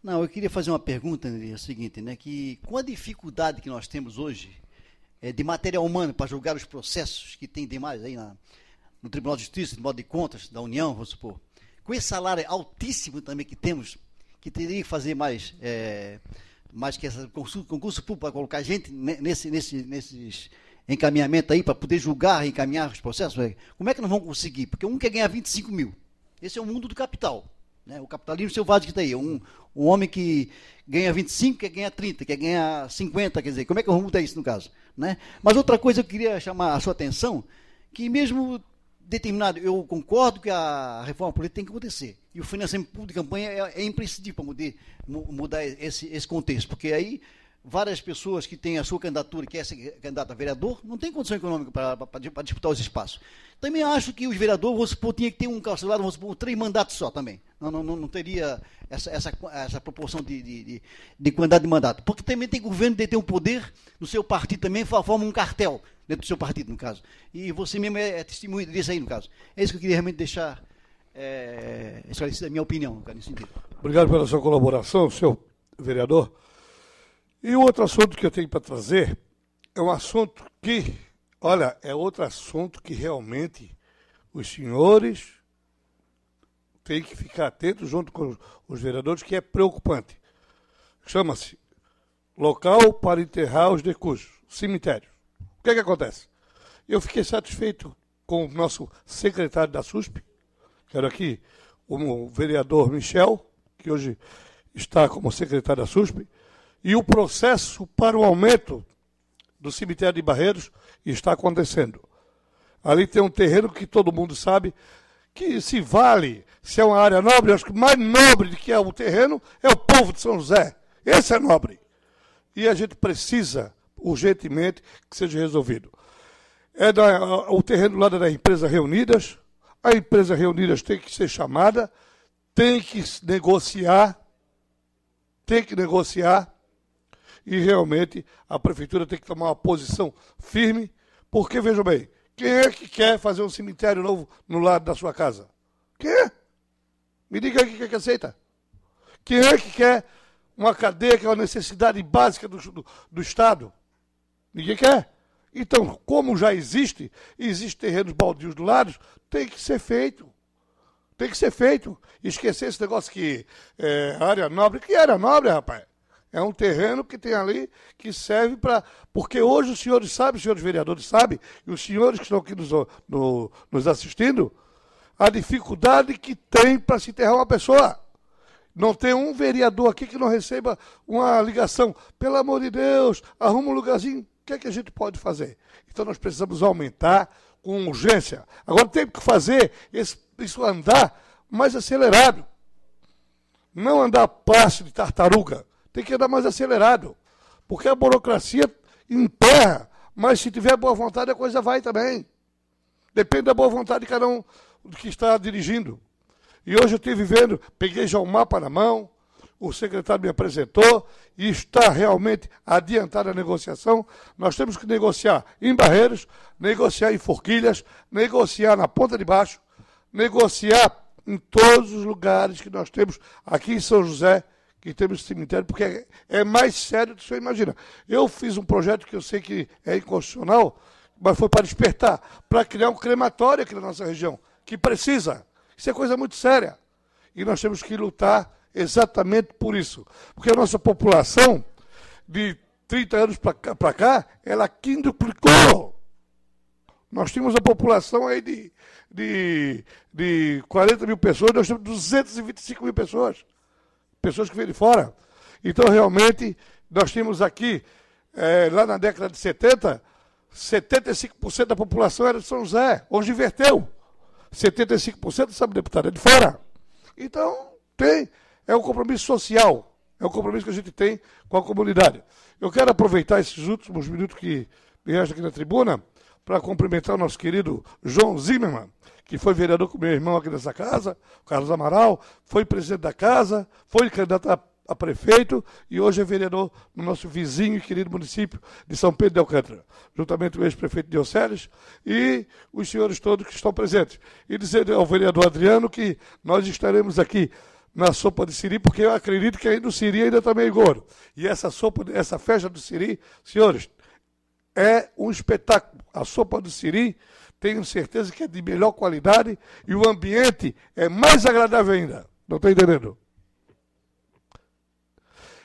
Não, eu queria fazer uma pergunta, é o seguinte, né, que com a dificuldade que nós temos hoje de material humano para julgar os processos que tem demais aí no Tribunal de Justiça, no Tribunal de Contas da União, vamos supor, com esse salário altíssimo também que temos, que teria que fazer mais que esse concurso público para colocar gente nesses encaminhamentos aí, para poder julgar e encaminhar os processos, como é que nós vamos conseguir? Porque um quer ganhar 25 mil. Esse é o mundo do capital. Né? O capitalismo selvagem que está aí. Um homem que ganha 25, quer ganhar 30, quer ganhar 50, quer dizer, como é que vamos mudar isso no caso? Né? Mas outra coisa eu queria chamar a sua atenção, que mesmo determinado, eu concordo que a reforma política tem que acontecer. E o financiamento público de campanha é imprescindível para mudar esse contexto, porque aí várias pessoas que têm a sua candidatura, que é ser candidato a vereador, não tem condição econômica para disputar os espaços. Também acho que os vereadores, vamos supor, tinha que ter um calculado, vamos supor, 3 mandatos só também. Não teria essa proporção de quantidade de mandato. Porque também tem governo que tem um poder no seu partido também, forma um cartel dentro do seu partido, no caso. E você mesmo é testemunha disso aí, no caso. É isso que eu queria realmente deixar esclarecida a minha opinião, nesse sentido. Obrigado pela sua colaboração, senhor vereador. E o outro assunto que eu tenho para trazer é um assunto que, olha, é outro assunto que realmente os senhores têm que ficar atentos junto com os vereadores, que é preocupante. Chama-se local para enterrar os decujos, cemitério. O que é que acontece? Eu fiquei satisfeito com o nosso secretário da SUSP, quero aqui o vereador Michel, que hoje está como secretário da SUSP, e o processo para o aumento do cemitério de Barreiros está acontecendo. Ali tem um terreno que todo mundo sabe que se vale, se é uma área nobre, acho que mais nobre do que é o terreno é o povo de São José. Esse é nobre. E a gente precisa, urgentemente, que seja resolvido. O terreno lá da empresa Reunidas, a empresa Reunidas tem que ser chamada, tem que negociar, e realmente a prefeitura tem que tomar uma posição firme, porque, veja bem, quem é que quer fazer um cemitério novo no lado da sua casa? Quem é? Me diga aí quem é que aceita. Quem é que quer uma cadeia, que é uma necessidade básica do Estado? Ninguém quer. Então, como já existe terrenos baldios do lado, tem que ser feito. Tem que ser feito. Esquecer esse negócio que é área nobre. Que área nobre, rapaz? É um terreno que tem ali que serve para... Porque hoje os senhores sabem, os senhores vereadores sabem, e os senhores que estão aqui nos assistindo, a dificuldade que tem para se enterrar uma pessoa. Não tem um vereador aqui que não receba uma ligação. Pelo amor de Deus, arruma um lugarzinho. O que é que a gente pode fazer? Então nós precisamos aumentar com urgência. Agora tem que fazer isso andar mais acelerado. Não andar a passo de tartaruga. Tem que andar mais acelerado. Porque a burocracia emperra, mas se tiver boa vontade a coisa vai também. Depende da boa vontade de cada um que está dirigindo. E hoje eu estive vendo, peguei já um mapa na mão, o secretário me apresentou e está realmente adiantada a negociação. Nós temos que negociar em Barreiros, negociar em Forquilhas, negociar na Ponta de Baixo, negociar em todos os lugares que nós temos aqui em São José, que temos cemitério, porque é mais sério do que você imagina. Eu fiz um projeto que eu sei que é inconstitucional, mas foi para despertar, para criar um crematório aqui na nossa região, que precisa. Isso é coisa muito séria. E nós temos que lutar exatamente por isso. Porque a nossa população, de 30 anos para cá, ela quintuplicou. Nós tínhamos a população aí de 40 mil pessoas, nós temos 225 mil pessoas. Pessoas que vêm de fora. Então, realmente, nós temos aqui, lá na década de 70, 75% da população era de São José. Hoje inverteu. 75%, sabe, deputado, é de fora. Então, é um compromisso social, é um compromisso que a gente tem com a comunidade. Eu quero aproveitar esses últimos minutos que me restam aqui na tribuna para cumprimentar o nosso querido João Zimmermann, que foi vereador com meu irmão aqui nessa casa, o Carlos Amaral, foi presidente da casa, foi candidato a prefeito e hoje é vereador no nosso vizinho e querido município de São Pedro de Alcântara, juntamente com o ex-prefeito Dioceles e os senhores todos que estão presentes. E dizer ao vereador Adriano que nós estaremos aqui na sopa de siri, porque eu acredito que ainda o siri ainda está meio gordo. E essa festa do siri, senhores, é um espetáculo. A sopa do siri, tenho certeza que é de melhor qualidade e o ambiente é mais agradável ainda. Não está entendendo?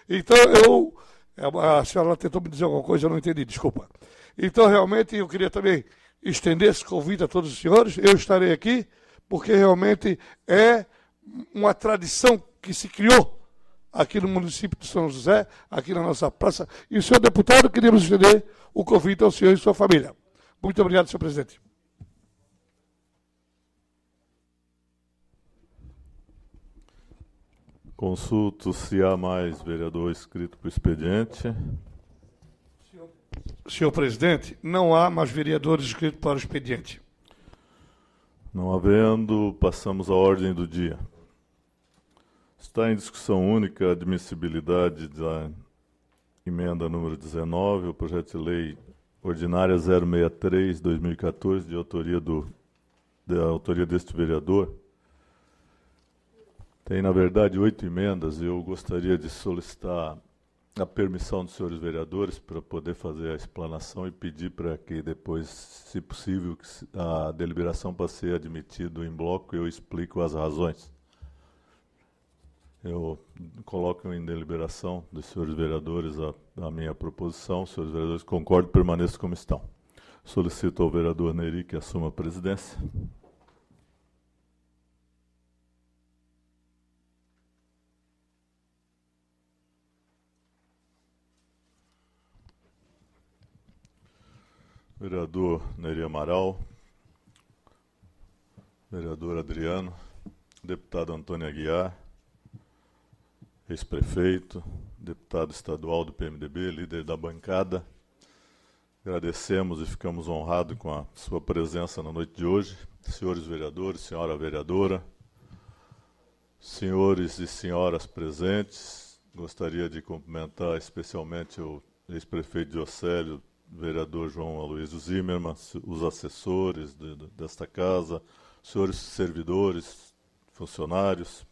Então, a senhora tentou me dizer alguma coisa, eu não entendi, desculpa. Então, realmente, eu queria também estender esse convite a todos os senhores. Eu estarei aqui, porque realmente é uma tradição que se criou aqui no município de São José, aqui na nossa praça. E o senhor deputado, queríamos estender o convite ao senhor e sua família. Muito obrigado, senhor presidente. Consulto se há mais vereador inscrito para o expediente. Senhor presidente, não há mais vereadores inscritos para o expediente. Não havendo, passamos à ordem do dia. Está em discussão única a admissibilidade da emenda número 19, o projeto de lei ordinária 063/2014, da autoria deste vereador. Tem, na verdade, 8 emendas e eu gostaria de solicitar a permissão dos senhores vereadores para poder fazer a explanação e pedir para que depois, se possível, a deliberação para ser admitido em bloco, eu explico as razões. Eu coloco em deliberação dos senhores vereadores a minha proposição. Os senhores vereadores concordam, permaneçam como estão. Solicito ao vereador Neri que assuma a presidência. Vereador Neri Amaral, vereador Adriano, deputado Antônio Aguiar, ex-prefeito, deputado estadual do PMDB, líder da bancada. Agradecemos e ficamos honrados com a sua presença na noite de hoje. Senhores vereadores, senhora vereadora, senhores e senhoras presentes, gostaria de cumprimentar especialmente o ex-prefeito de Océlio, vereador João Aloysio Zimmermann, os assessores desta casa, senhores servidores, funcionários.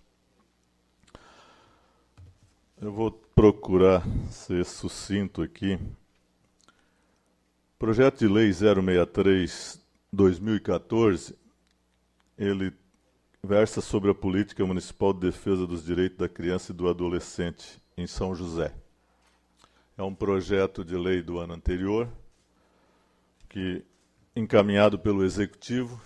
Eu vou procurar ser sucinto aqui. projeto de lei 063/2014, ele versa sobre a política municipal de defesa dos direitos da criança e do adolescente em São José. É um projeto de lei do ano anterior, que, encaminhado pelo Executivo,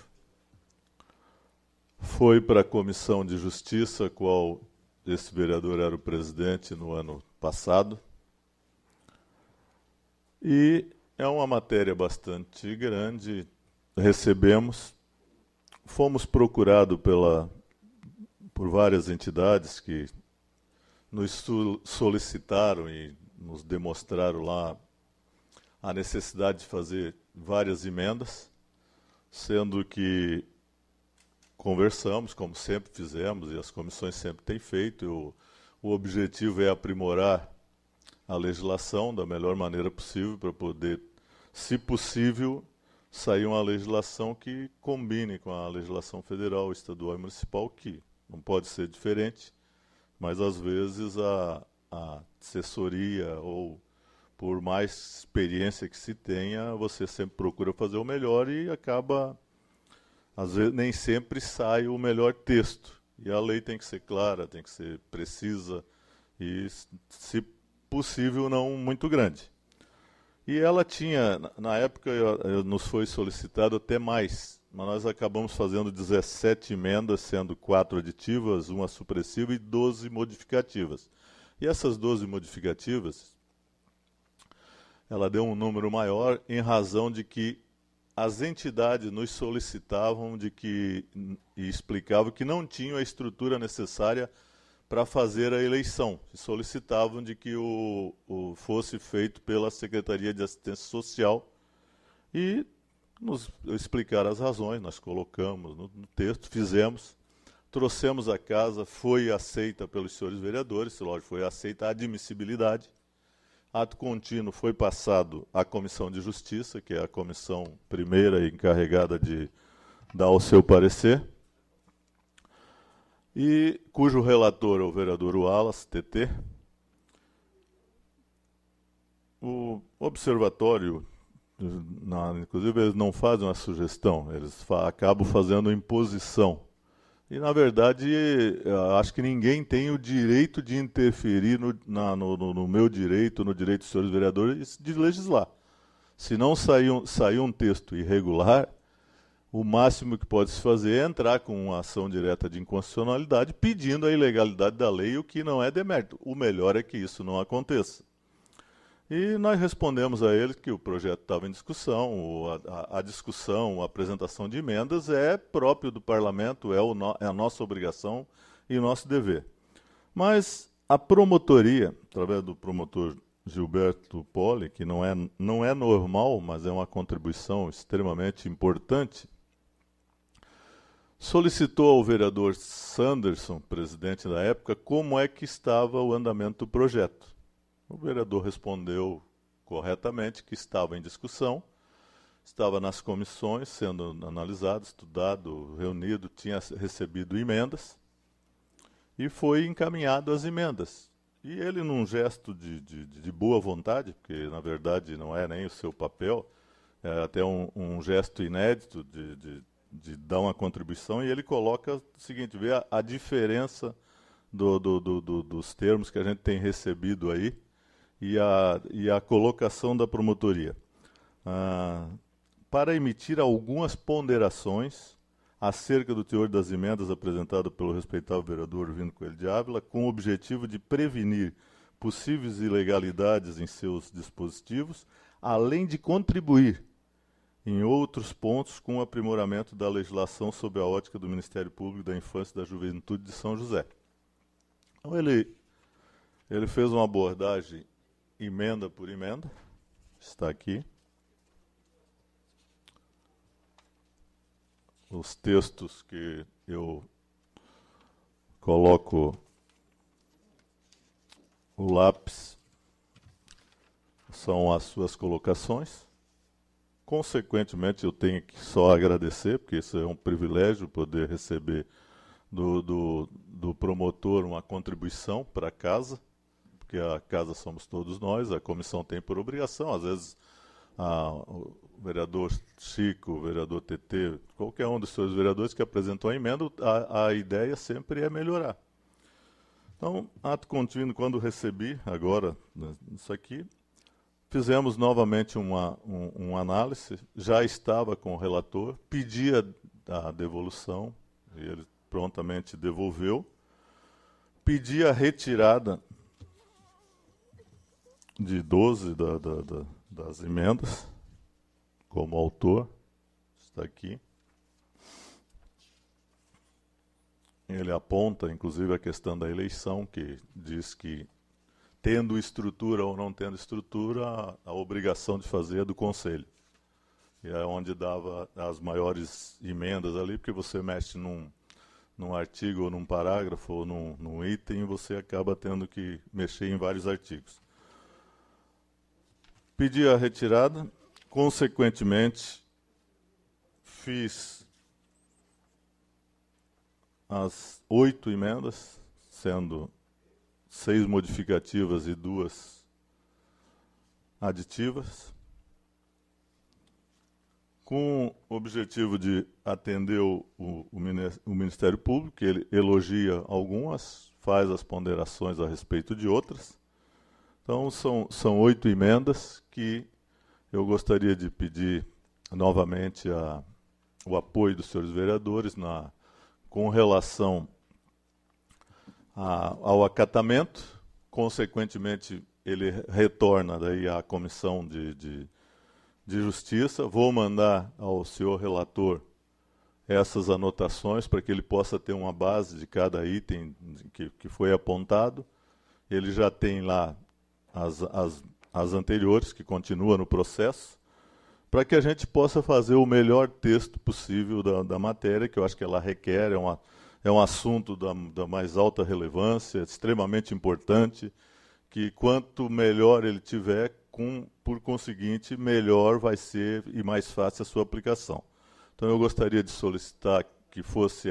foi para a Comissão de Justiça, qual esse vereador era o presidente no ano passado, e é uma matéria bastante grande. Recebemos, fomos procurados por várias entidades que nos solicitaram e nos demonstraram lá a necessidade de fazer várias emendas, sendo que conversamos, como sempre fizemos, e as comissões sempre têm feito. O objetivo é aprimorar a legislação da melhor maneira possível para poder, se possível, sair uma legislação que combine com a legislação federal, estadual e municipal, que não pode ser diferente, mas às vezes a assessoria, ou por mais experiência que se tenha, você sempre procura fazer o melhor e acaba, às vezes, nem sempre sai o melhor texto. E a lei tem que ser clara, tem que ser precisa e, se possível, não muito grande. E ela tinha, na época, nos foi solicitado até mais, mas nós acabamos fazendo 17 emendas, sendo 4 aditivas, 1 supressiva e 12 modificativas. E essas 12 modificativas, ela deu um número maior em razão de que as entidades nos solicitavam e explicavam que não tinham a estrutura necessária para fazer a eleição. E solicitavam de que fosse feito pela Secretaria de Assistência Social. E nos explicaram as razões, nós colocamos no texto, fizemos, trouxemos a casa, foi aceita pelos senhores vereadores, lógico, foi aceita a admissibilidade. Ato contínuo foi passado à Comissão de Justiça, que é a comissão primeira e encarregada de dar o seu parecer, e cujo relator é o vereador Wallace, TT. O observatório, inclusive, eles não fazem uma sugestão, eles acabam fazendo imposição. E, na verdade, acho que ninguém tem o direito de interferir no meu direito, no direito dos senhores vereadores, de legislar. Se não sair um texto irregular, o máximo que pode se fazer é entrar com uma ação direta de inconstitucionalidade pedindo a ilegalidade da lei, o que não é demérito. O melhor é que isso não aconteça. E nós respondemos a eles que o projeto estava em discussão, a discussão, a apresentação de emendas é próprio do parlamento, é a nossa obrigação e o nosso dever. Mas a promotoria, através do promotor Gilberto Poli, que não é normal, mas é uma contribuição extremamente importante, solicitou ao vereador Sanderson, presidente da época, como é que estava o andamento do projeto. O vereador respondeu corretamente que estava em discussão, estava nas comissões, sendo analisado, estudado, reunido, tinha recebido emendas e foi encaminhado as emendas. E ele, num gesto de boa vontade, porque na verdade não é nem o seu papel, é até um gesto inédito de dar uma contribuição, e ele coloca o seguinte: vê a diferença dos termos que a gente tem recebido aí, e a colocação da promotoria. Para emitir algumas ponderações acerca do teor das emendas apresentadas pelo respeitável vereador Urvino Coelho de Ávila, com o objetivo de prevenir possíveis ilegalidades em seus dispositivos, além de contribuir em outros pontos com o aprimoramento da legislação sob a ótica do Ministério Público da Infância e da Juventude de São José. Então ele fez uma abordagem emenda por emenda, está aqui. Os textos que eu coloco o lápis são as suas colocações. Consequentemente, eu tenho que só agradecer, porque isso é um privilégio, poder receber do promotor uma contribuição para a casa, porque a casa somos todos nós, a comissão tem por obrigação, às vezes o vereador Chico, o vereador TT, qualquer um dos seus vereadores que apresentou a emenda, a ideia sempre é melhorar. Então, ato contínuo, quando recebi agora isso aqui, fizemos novamente uma análise, já estava com o relator, pedi a devolução, e ele prontamente devolveu, pedi a retirada de 12 das emendas, como autor, está aqui. Ele aponta, inclusive, a questão da eleição, que diz que, tendo estrutura ou não tendo estrutura, a obrigação de fazer é do Conselho. E é onde dava as maiores emendas ali, porque você mexe num artigo, ou num parágrafo, ou num item, e você acaba tendo que mexer em vários artigos. Pedi a retirada, consequentemente, fiz as 8 emendas, sendo 6 modificativas e 2 aditivas, com o objetivo de atender o Ministério Público, que ele elogia algumas, faz as ponderações a respeito de outras. Então, são 8 emendas que eu gostaria de pedir novamente o apoio dos senhores vereadores com relação ao acatamento. Consequentemente, ele retorna daí à Comissão de Justiça. Vou mandar ao senhor relator essas anotações para que ele possa ter uma base de cada item que foi apontado. Ele já tem lá as anteriores, que continuam no processo, para que a gente possa fazer o melhor texto possível da matéria, que eu acho que ela requer, é um assunto da mais alta relevância, extremamente importante, que quanto melhor ele tiver, por conseguinte, melhor vai ser e mais fácil a sua aplicação. Então eu gostaria de solicitar que fosse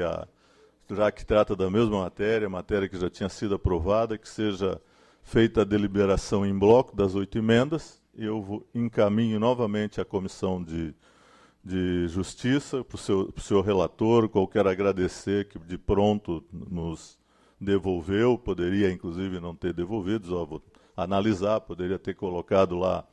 já que trata da mesma matéria que já tinha sido aprovada, que seja feita a deliberação em bloco das 8 emendas. Eu encaminho novamente à Comissão de Justiça, para o senhor relator, qual quero agradecer que de pronto nos devolveu, poderia inclusive não ter devolvido, só vou analisar, poderia ter colocado lá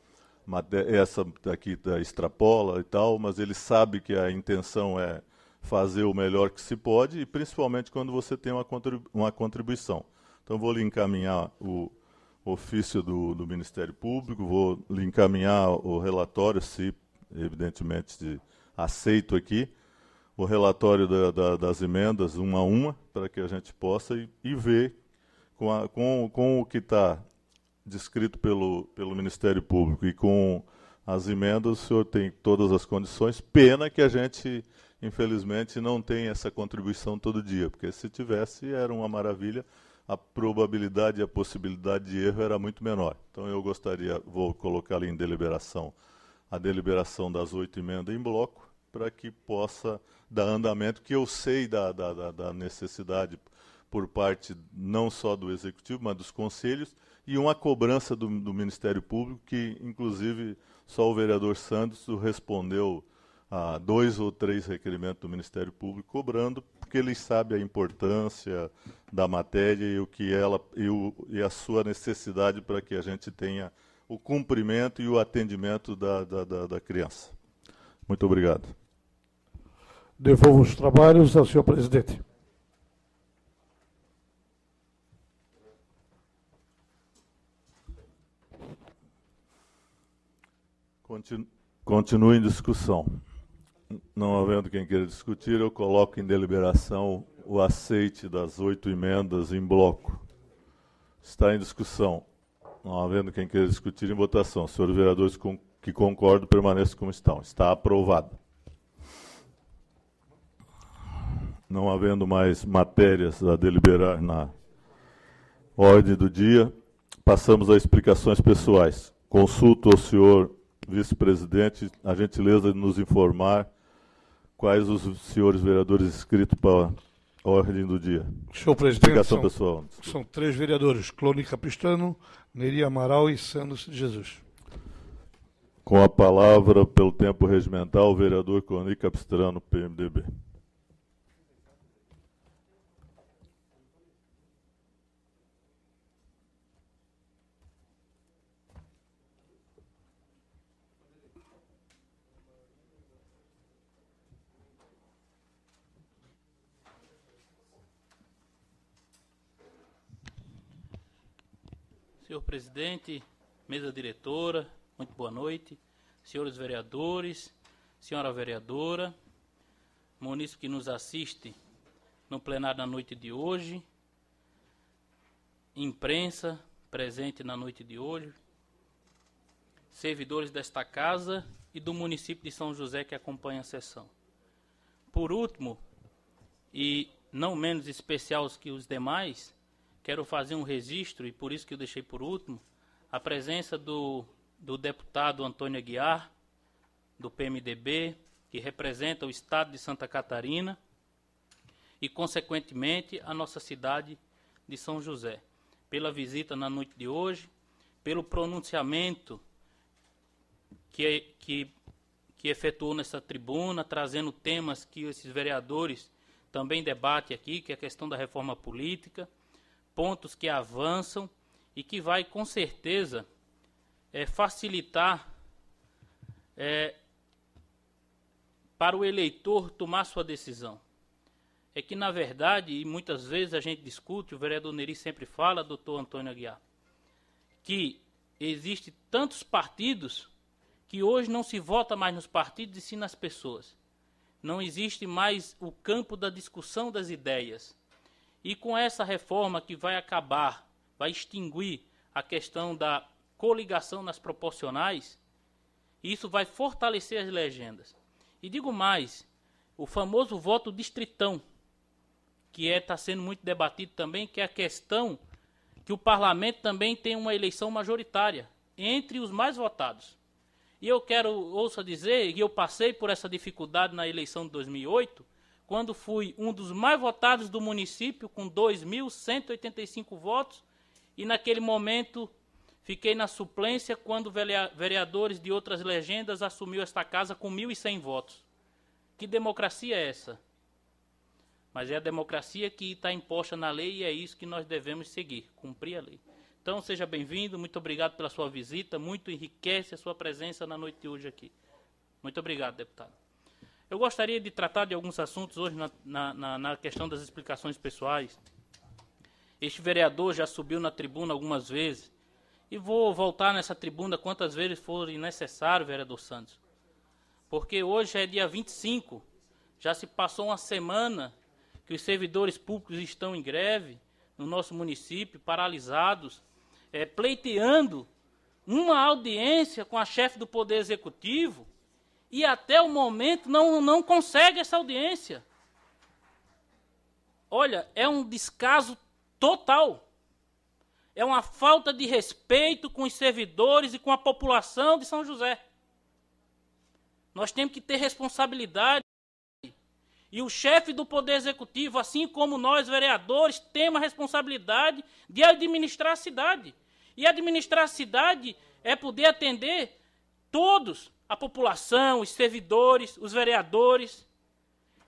essa daqui da extrapola e tal, mas ele sabe que a intenção é fazer o melhor que se pode, e principalmente quando você tem uma contribuição. Então vou lhe encaminhar o ofício do Ministério Público, vou lhe encaminhar o relatório, se evidentemente aceito aqui, o relatório das emendas, uma a uma, para que a gente possa e ver com o que está descrito pelo Ministério Público e com as emendas, o senhor tem todas as condições. Pena que a gente, infelizmente, não tem essa contribuição todo dia, porque se tivesse, era uma maravilha, a probabilidade e a possibilidade de erro era muito menor. Então eu vou colocar ali em deliberação, a deliberação das 8 emendas em bloco, para que possa dar andamento, que eu sei da necessidade por parte não só do Executivo, mas dos conselhos, e uma cobrança do Ministério Público, que inclusive só o vereador Santos respondeu a 2 ou 3 requerimentos do Ministério Público cobrando, porque ele sabe a importância da matéria e a sua necessidade para que a gente tenha o cumprimento e o atendimento da criança. Muito obrigado. Devolvo os trabalhos ao senhor presidente. Continue em discussão. Não havendo quem queira discutir, eu coloco em deliberação o aceite das 8 emendas em bloco. Está em discussão. Não havendo quem queira discutir, em votação. Senhores vereadores que concordam, permaneçam como estão. Está aprovado. Não havendo mais matérias a deliberar na ordem do dia, passamos a explicações pessoais. Consulto ao senhor vice-presidente a gentileza de nos informar quais os senhores vereadores inscritos para a ordem do dia. Senhor presidente, Explicação pessoal. São 3 vereadores, Clone Capistrano, Neri Amaral e Santos de Jesus. Com a palavra, pelo tempo regimental, o vereador Coni Capistrano, PMDB. Senhor presidente, mesa diretora, muito boa noite. Senhores vereadores, senhora vereadora, munícipe que nos assiste no plenário na noite de hoje, imprensa presente na noite de hoje, servidores desta casa e do município de São José que acompanha a sessão. Por último, e não menos especial que os demais, quero fazer um registro, e por isso que eu deixei por último, a presença do deputado Antônio Aguiar, do PMDB, que representa o estado de Santa Catarina e, consequentemente, a nossa cidade de São José. Pela visita na noite de hoje, pelo pronunciamento que efetuou nessa tribuna, trazendo temas que esses vereadores também debatem aqui, que é a questão da reforma política, pontos que avançam e que vai, com certeza, facilitar para o eleitor tomar sua decisão. É que, na verdade, e muitas vezes a gente discute, o vereador Neri sempre fala, doutor Antônio Aguiar, que existem tantos partidos que hoje não se vota mais nos partidos e sim nas pessoas. Não existe mais o campo da discussão das ideias. E com essa reforma que vai acabar, vai extinguir a questão da coligação nas proporcionais, isso vai fortalecer as legendas. E digo mais, o famoso voto distritão, que está sendo muito debatido também, que é a questão que o parlamento também tem uma eleição majoritária entre os mais votados. E eu ouço dizer, e eu passei por essa dificuldade na eleição de 2008, quando fui um dos mais votados do município, com 2.185 votos, e naquele momento fiquei na suplência quando vereadores de outras legendas assumiu esta casa com 1.100 votos. Que democracia é essa? Mas é a democracia que está imposta na lei e é isso que nós devemos seguir, cumprir a lei. Então, seja bem-vindo, muito obrigado pela sua visita, muito enriquece a sua presença na noite de hoje aqui. Muito obrigado, deputado. Eu gostaria de tratar de alguns assuntos hoje na questão das explicações pessoais. Este vereador já subiu na tribuna algumas vezes e vou voltar nessa tribuna quantas vezes forem necessário, vereador Santos. Porque hoje é dia 25, já se passou uma semana que os servidores públicos estão em greve no nosso município, paralisados, pleiteando uma audiência com a chefe do Poder Executivo, e até o momento não consegue essa audiência. Olha, é um descaso total. É uma falta de respeito com os servidores e com a população de São José. Nós temos que ter responsabilidade. E o chefe do Poder Executivo, assim como nós, vereadores, temos a responsabilidade de administrar a cidade. E administrar a cidade é poder atender todos, a população, os servidores, os vereadores.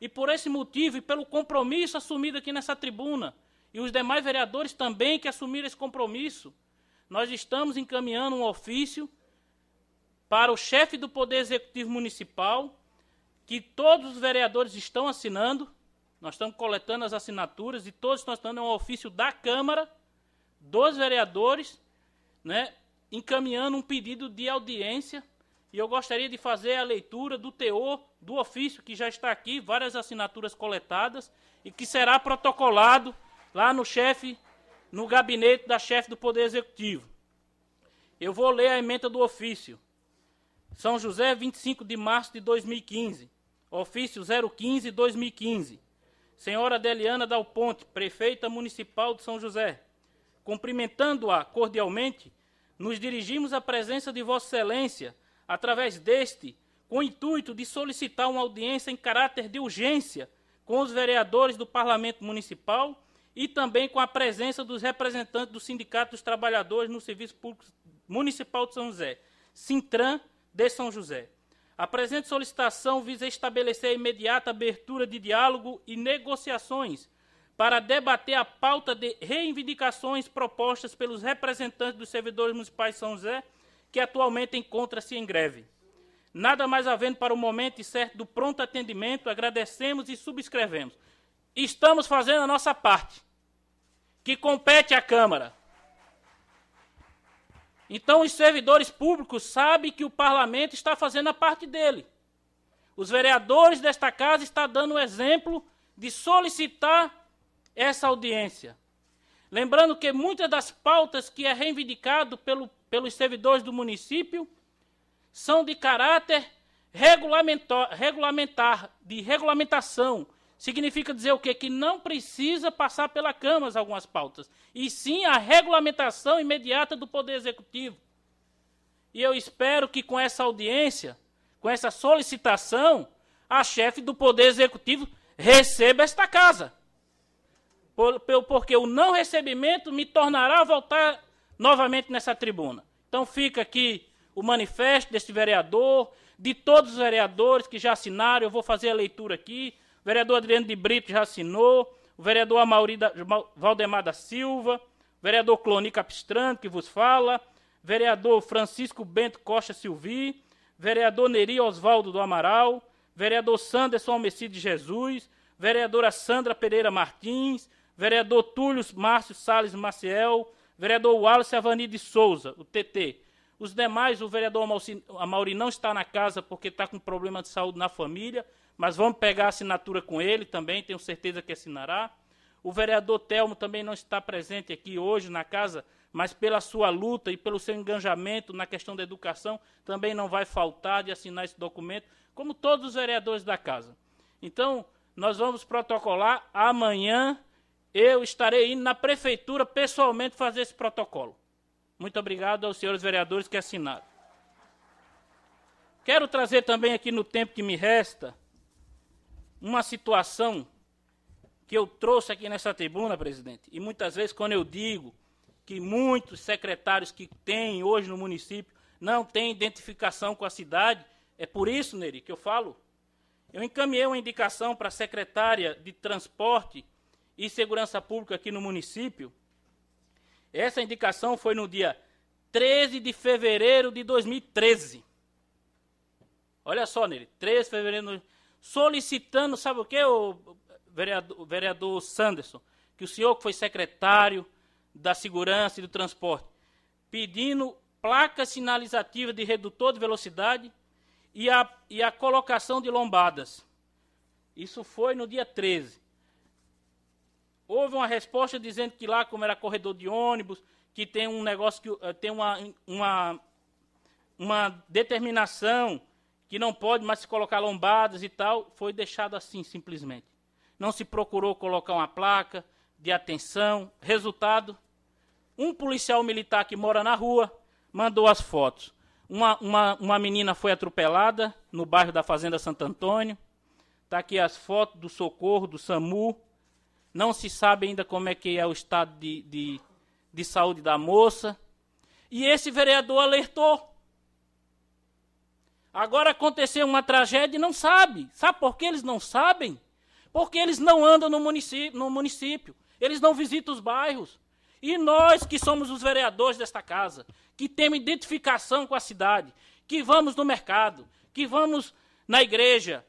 E por esse motivo e pelo compromisso assumido aqui nessa tribuna, e os demais vereadores também que assumiram esse compromisso, nós estamos encaminhando um ofício para o chefe do Poder Executivo Municipal, que todos os vereadores estão assinando. Nós estamos coletando as assinaturas e todos estão assinando um ofício da Câmara, dos vereadores, encaminhando um pedido de audiência. E eu gostaria de fazer a leitura do teor do ofício que já está aqui, várias assinaturas coletadas, e que será protocolado lá no gabinete da chefe do Poder Executivo. Eu vou ler a ementa do ofício. São José, 25 de março de 2015. Ofício 015-2015. Senhora Adeliana Dal Ponte, prefeita municipal de São José. Cumprimentando-a cordialmente, nos dirigimos à presença de Vossa Excelência, através deste, com o intuito de solicitar uma audiência em caráter de urgência com os vereadores do Parlamento Municipal e também com a presença dos representantes do Sindicato dos Trabalhadores no Serviço Público Municipal de São José, Sintran, de São José. A presente solicitação visa estabelecer a imediata abertura de diálogo e negociações para debater a pauta de reivindicações propostas pelos representantes dos servidores municipais de São José, que atualmente encontra-se em greve. Nada mais havendo para o momento e certo do pronto atendimento, agradecemos e subscrevemos. Estamos fazendo a nossa parte, que compete à Câmara. Então, os servidores públicos sabem que o parlamento está fazendo a parte dele. Os vereadores desta casa estão dando o exemplo de solicitar essa audiência. Lembrando que muitas das pautas que é reivindicado pelos servidores do município são de caráter regulamentar, de regulamentação. Significa dizer o quê? Que não precisa passar pela Câmara algumas pautas, e sim a regulamentação imediata do Poder Executivo. E eu espero que com essa audiência, com essa solicitação, a chefe do Poder Executivo receba esta casa. Porque o não recebimento me tornará a voltar novamente nessa tribuna. Então fica aqui o manifesto deste vereador, de todos os vereadores que já assinaram, eu vou fazer a leitura aqui. O vereador Adriano de Brito já assinou, o vereador Valdemar da Silva, o vereador Cloni Capistrano, que vos fala, vereador Francisco Bento Costa Silvi, vereador Neri Osvaldo do Amaral, vereador Sanderson Almeci de Jesus, vereadora Sandra Pereira Martins, vereador Túlio Márcio Salles Maciel, vereador Wallace Avani de Souza, o TT. Os demais, o vereador Amauri não está na casa porque está com problema de saúde na família, mas vamos pegar a assinatura com ele também, tenho certeza que assinará. O vereador Telmo também não está presente aqui hoje na casa, mas pela sua luta e pelo seu engajamento na questão da educação, também não vai faltar de assinar esse documento, como todos os vereadores da casa. Então, nós vamos protocolar. Amanhã eu estarei indo na prefeitura pessoalmente fazer esse protocolo. Muito obrigado aos senhores vereadores que assinaram. Quero trazer também aqui no tempo que me resta uma situação que eu trouxe aqui nessa tribuna, presidente, e muitas vezes quando eu digo que muitos secretários que tem hoje no município não têm identificação com a cidade, é por isso, Neri, que eu falo. Eu encaminhei uma indicação para a secretária de Transporte e Segurança Pública aqui no município. Essa indicação foi no dia 13 de fevereiro de 2013. Olha só, Neri, 13 de fevereiro, solicitando, sabe o quê, o vereador Sanderson? Que o senhor que foi secretário da Segurança e do Transporte, pedindo placa sinalizativa de redutor de velocidade e a colocação de lombadas. Isso foi no dia 13. Houve uma resposta dizendo que lá, como era corredor de ônibus, que tem um negócio, que tem uma determinação que não pode mais se colocar lombadas e tal, foi deixado assim, simplesmente. Não se procurou colocar uma placa de atenção. Resultado, um policial militar que mora na rua mandou as fotos. Uma menina foi atropelada no bairro da Fazenda Santo Antônio. Está aqui as fotos do socorro, do SAMU. Não se sabe ainda como é que é o estado de saúde da moça. E esse vereador alertou. Agora aconteceu uma tragédia e não sabe. Sabe por que eles não sabem? Porque eles não andam no município. Eles não visitam os bairros. E nós que somos os vereadores desta casa, que temos identificação com a cidade, que vamos no mercado, que vamos na igreja,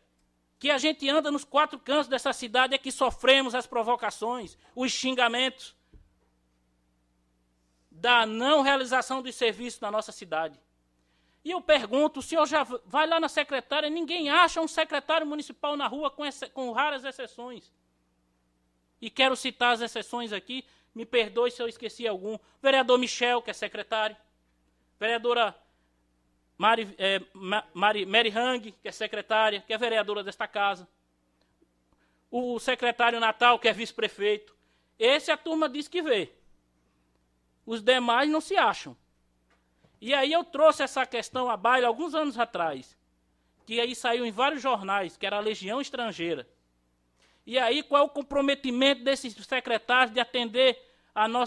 que a gente anda nos quatro cantos dessa cidade, é que sofremos as provocações, os xingamentos da não realização dos serviços na nossa cidade. E eu pergunto, o senhor já vai lá na secretária, ninguém acha um secretário municipal na rua com raras exceções. E quero citar as exceções aqui, me perdoe se eu esqueci algum. Vereador Michel, que é secretário. Vereadora Mary Hang, que é secretária, que é vereadora desta casa. O secretário Natal, que é vice-prefeito. Esse a turma diz que vê. Os demais não se acham. E aí eu trouxe essa questão à baila alguns anos atrás, que aí saiu em vários jornais, que era a Legião Estrangeira. E aí qual é o comprometimento desses secretários de atender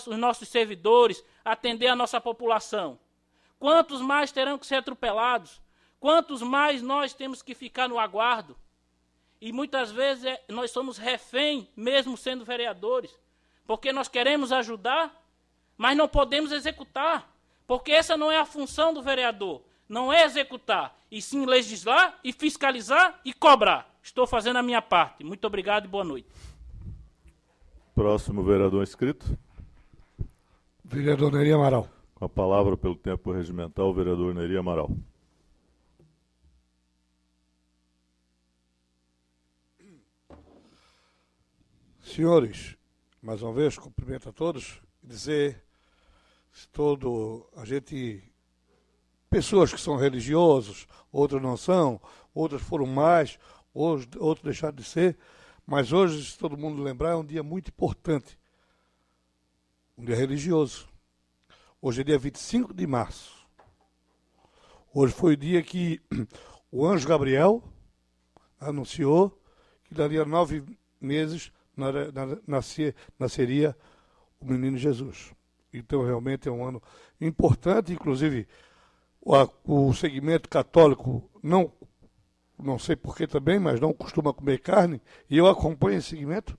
os nossos servidores, atender a nossa população? Quantos mais terão que ser atropelados? Quantos mais nós temos que ficar no aguardo? E muitas vezes nós somos refém, mesmo sendo vereadores, porque nós queremos ajudar, mas não podemos executar, porque essa não é a função do vereador, não é executar, e sim legislar e fiscalizar e cobrar. Estou fazendo a minha parte. Muito obrigado e boa noite. Próximo vereador inscrito. Vereador Neri Amaral. Com a palavra, pelo tempo regimental, o vereador Neri Amaral. Senhores, mais uma vez, cumprimento a todos e dizer pessoas que são religiosos, outros não são, outros foram mais, outros deixaram de ser, mas hoje, se todo mundo lembrar, é um dia muito importante, um dia religioso. Hoje é dia 25 de março. Hoje foi o dia que o anjo Gabriel anunciou que daria 9 meses nasceria o menino Jesus. Então, realmente é um ano importante, inclusive o segmento católico, não sei porquê também, mas não costuma comer carne, e eu acompanho esse segmento,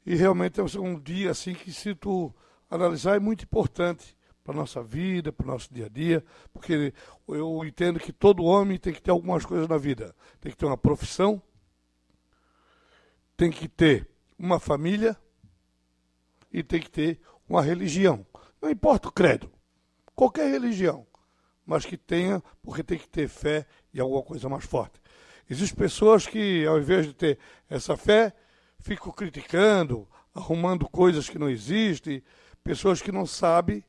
e realmente é um dia assim que, se tu analisar, é muito importante para a nossa vida, para o nosso dia a dia, porque eu entendo que todo homem tem que ter algumas coisas na vida. Tem que ter uma profissão, tem que ter uma família e tem que ter uma religião. Não importa o credo, qualquer religião, mas que tenha, porque tem que ter fé e alguma coisa mais forte. Existem pessoas que, ao invés de ter essa fé, ficam criticando, arrumando coisas que não existem, pessoas que não sabem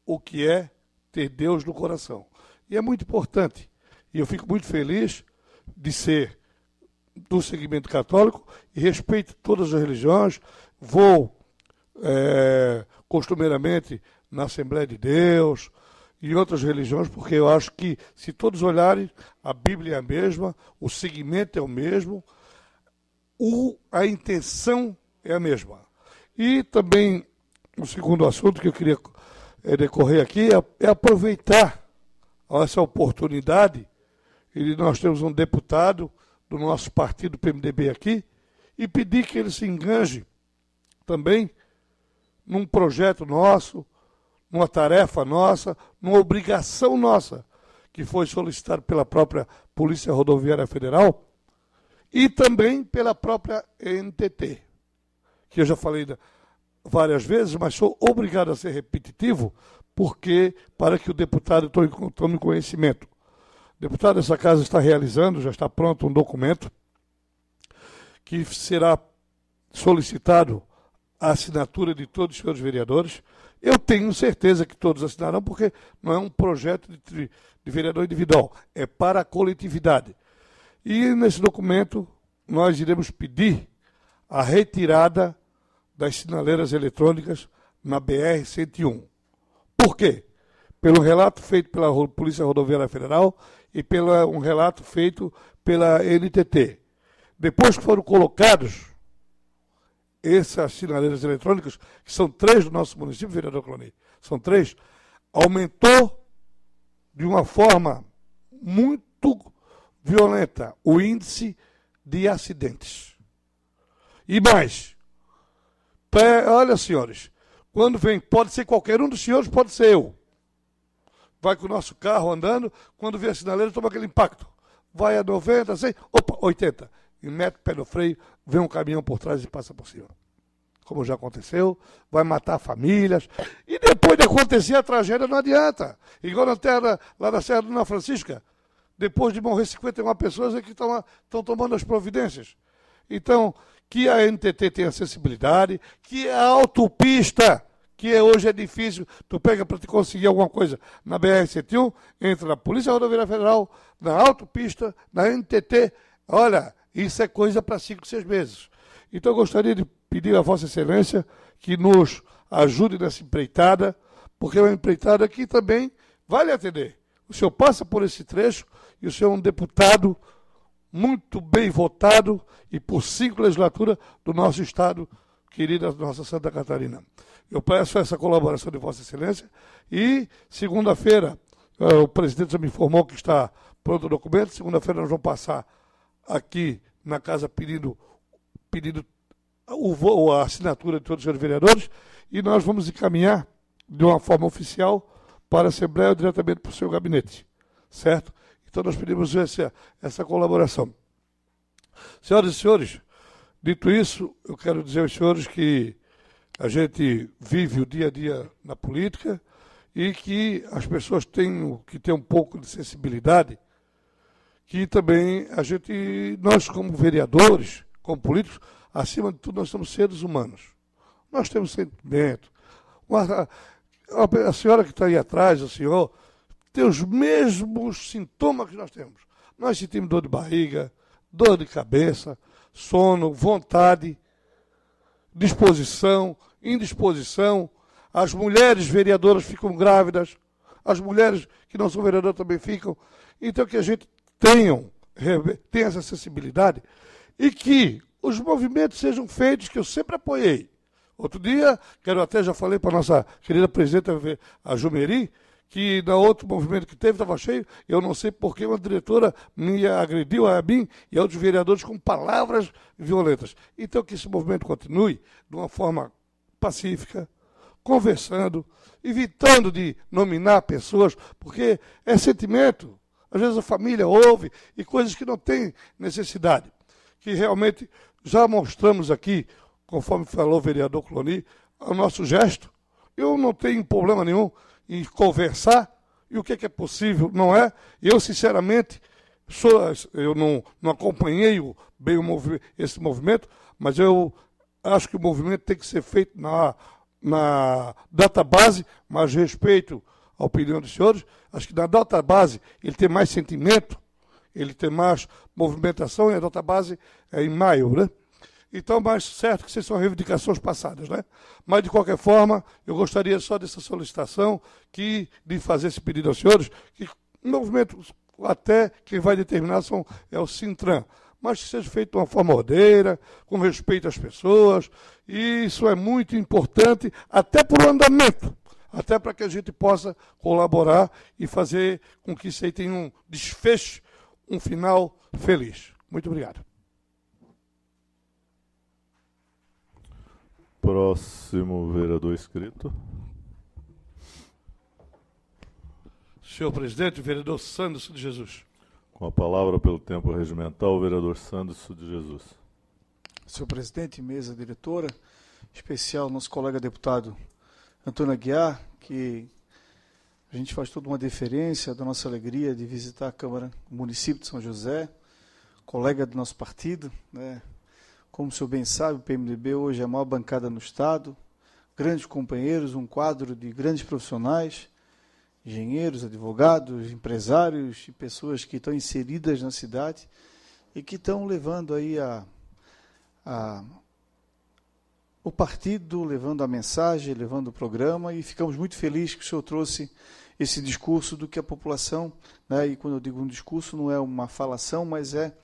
o que é ter Deus no coração. E é muito importante. E eu fico muito feliz de ser do segmento católico e respeito todas as religiões. Vou costumeiramente na Assembleia de Deus e outras religiões, porque eu acho que, se todos olharem, a Bíblia é a mesma, o segmento é o mesmo, a intenção é a mesma. E também, o segundo assunto que eu queria decorrer aqui é aproveitar essa oportunidade, e nós temos um deputado do nosso partido PMDB aqui, e pedir que ele se enganje também num projeto nosso, numa tarefa nossa, numa obrigação nossa, que foi solicitada pela própria Polícia Rodoviária Federal e também pela própria NTT, que eu já falei várias vezes, mas sou obrigado a ser repetitivo, para que o deputado tome conhecimento. O deputado dessa casa está realizando, já está pronto um documento que será solicitado a assinatura de todos os senhores vereadores. Eu tenho certeza que todos assinarão, porque não é um projeto de vereador individual, é para a coletividade. E nesse documento nós iremos pedir a retirada das sinaleiras eletrônicas na BR-101. Por quê? Pelo relato feito pela Polícia Rodoviária Federal e um relato feito pela NTT. Depois que foram colocados essas sinaleiras eletrônicas, que são 3 do nosso município, vereador Cloni, são 3, aumentou de uma forma muito violenta o índice de acidentes. E mais, olha, senhores, quando vem, pode ser qualquer um dos senhores, pode ser eu. Vai com o nosso carro andando, quando vê a sinaleira, toma aquele impacto. Vai a 90, 100, 80. E mete o pé no freio, vem um caminhão por trás e passa por cima. Como já aconteceu, vai matar famílias. E depois de acontecer a tragédia, não adianta. Igual lá na Serra do Dona Francisca, depois de morrer 51 pessoas, é que estão tomando as providências. Então, que a NTT tenha acessibilidade, que a autopista, que hoje é difícil, tu pega para te conseguir alguma coisa na BR-101, entra na Polícia Rodoviária Federal, na autopista, na NTT. Olha, isso é coisa para 5, 6 meses. Então eu gostaria de pedir a Vossa Excelência que nos ajude nessa empreitada, porque é uma empreitada que também vale atender. O senhor passa por esse trecho e o senhor é um deputado muito bem votado e por 5 legislaturas do nosso estado, querida nossa Santa Catarina. Eu peço essa colaboração de Vossa Excelência e segunda-feira O presidente já me informou que está pronto o documento. Segunda-feira nós vamos passar aqui na casa pedindo a assinatura de todos os vereadores e nós vamos encaminhar de uma forma oficial para a Assembleia ou diretamente para o seu gabinete, certo? Então nós pedimos essa colaboração. Senhoras e senhores, dito isso, eu quero dizer aos senhores que a gente vive o dia a dia na política e que as pessoas têm que ter um pouco de sensibilidade, que também nós como vereadores, como políticos, acima de tudo nós somos seres humanos. Nós temos sentimento. A senhora que está aí atrás, o senhor, tem os mesmos sintomas que nós temos. Nós sentimos dor de barriga, dor de cabeça, sono, vontade, disposição, indisposição. As mulheres vereadoras ficam grávidas, as mulheres que não são vereadoras também ficam. Então que a gente tenha essa sensibilidade e que os movimentos sejam feitos, que eu sempre apoiei. Outro dia, já falei para a nossa querida presidenta, a Jumeri, que no outro movimento que teve estava cheio, eu não sei por que uma diretora me agrediu a mim e a outros vereadores com palavras violentas. Então que esse movimento continue de uma forma pacífica, conversando, evitando de nominar pessoas, porque é sentimento. Às vezes a família ouve e coisas que não tem necessidade. Que realmente já mostramos aqui, conforme falou o vereador Cloni, o nosso gesto. Eu não tenho problema nenhum em conversar, e o que é possível, não é? Eu, sinceramente, eu não acompanhei bem esse movimento, mas eu acho que o movimento tem que ser feito na database, mas respeito a opinião dos senhores. Acho que na database ele tem mais sentimento, ele tem mais movimentação, e a database é em maio, né? Então, mas certo que essas são reivindicações passadas, né? Mas, de qualquer forma, eu gostaria só dessa solicitação, de fazer esse pedido aos senhores, que o movimento, até quem vai determinar é o Sintran, mas que seja feito de uma forma ordeira, com respeito às pessoas, e isso é muito importante, até para o andamento, até para que a gente possa colaborar e fazer com que isso aí tenha um desfecho, um final feliz. Muito obrigado. Próximo vereador inscrito. Senhor presidente, vereador Sanderson de Jesus. Com a palavra pelo tempo regimental, o vereador Sanderson de Jesus. Senhor presidente, mesa diretora, especial nosso colega deputado Antônio Aguiar, que a gente faz toda uma deferência da nossa alegria de visitar a Câmara, o município de São José, colega do nosso partido, né? Como o senhor bem sabe, o PMDB hoje é a maior bancada no Estado, grandes companheiros, um quadro de grandes profissionais, engenheiros, advogados, empresários e pessoas que estão inseridas na cidade e que estão levando aí o partido, levando a mensagem, levando o programa, e ficamos muito felizes que o senhor trouxe esse discurso do que a população, né, e quando eu digo um discurso não é uma falação, mas é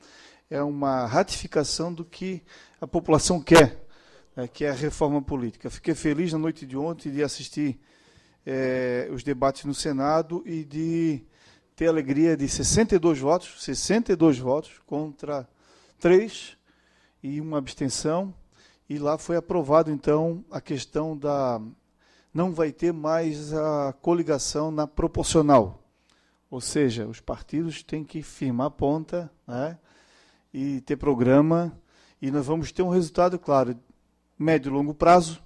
uma ratificação do que a população quer, né, que é a reforma política. Fiquei feliz na noite de ontem de assistir os debates no Senado e de ter a alegria de 62 votos contra 3 e uma abstenção, e lá foi aprovado, então, a questão não vai ter mais a coligação na proporcional, ou seja, os partidos têm que firmar a ponta, né, e ter programa, e nós vamos ter um resultado, claro, médio e longo prazo,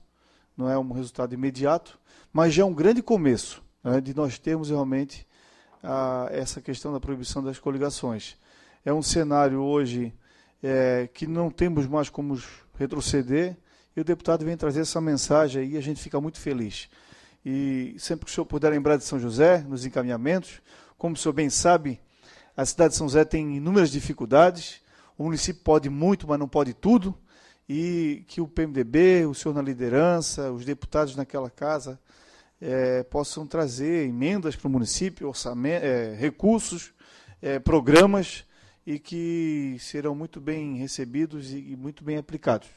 não é um resultado imediato, mas já é um grande começo, né, de nós termos realmente essa questão da proibição das coligações. É um cenário hoje que não temos mais como retroceder, e o deputado vem trazer essa mensagem aí, e a gente fica muito feliz. E sempre que o senhor puder lembrar de São José, nos encaminhamentos, como o senhor bem sabe, a cidade de São José tem inúmeras dificuldades, o município pode muito, mas não pode tudo, e que o PMDB, o senhor na liderança, os deputados naquela casa, possam trazer emendas para o município, recursos, programas, e que serão muito bem recebidos e muito bem aplicados.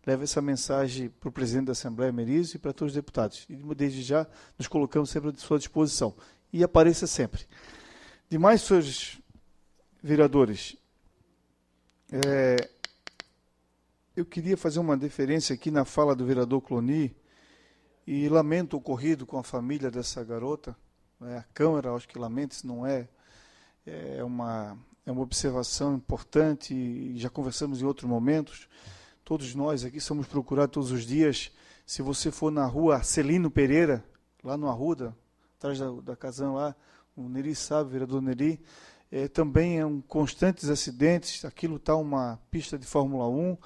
Leva essa mensagem para o presidente da Assembleia, Merizio, e para todos os deputados. E desde já nos colocamos sempre à sua disposição. e apareça sempre. Demais, senhores vereadores, eu queria fazer uma deferência aqui na fala do vereador Cloni e lamento o ocorrido com a família dessa garota. A Câmara, acho que lamenta, isso não é uma observação importante e já conversamos em outros momentos. Todos nós aqui somos procurados todos os dias. Se você for na rua Celino Pereira, lá no Arruda, atrás da Casão lá, o Neri sabe, o vereador Neri, também constantes acidentes, aquilo está uma pista de Fórmula 1.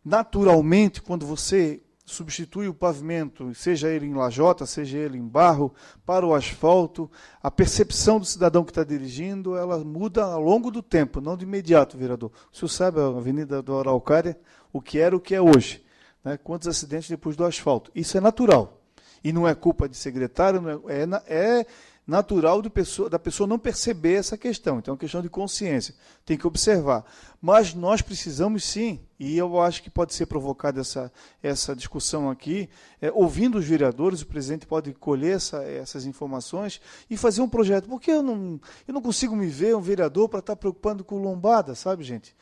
Naturalmente, quando você substitui o pavimento, seja ele em lajota, seja ele em barro, para o asfalto, a percepção do cidadão que está dirigindo, ela muda ao longo do tempo, não de imediato, vereador. O senhor sabe, a Avenida do Araucária, o que era o que é hoje. Né? Quantos acidentes depois do asfalto? Isso é natural. E não é culpa de secretário, é natural da pessoa não perceber essa questão. Então, é uma questão de consciência. Tem que observar. Mas nós precisamos sim, e eu acho que pode ser provocada essa discussão aqui, ouvindo os vereadores, o presidente pode colher essas informações e fazer um projeto. Porque eu não consigo me ver um vereador para estar preocupando com lombada, sabe, gente?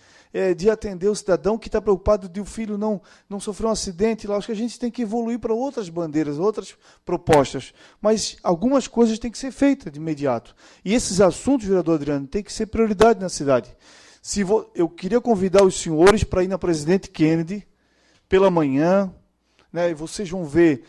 De atender o cidadão que está preocupado de o filho não sofrer um acidente. Lá, acho que a gente tem que evoluir para outras bandeiras, outras propostas. Mas algumas coisas têm que ser feitas de imediato. E esses assuntos, vereador Adriano, têm que ser prioridade na cidade. Eu queria convidar os senhores para ir na Presidente Kennedy pela manhã, né, e vocês vão ver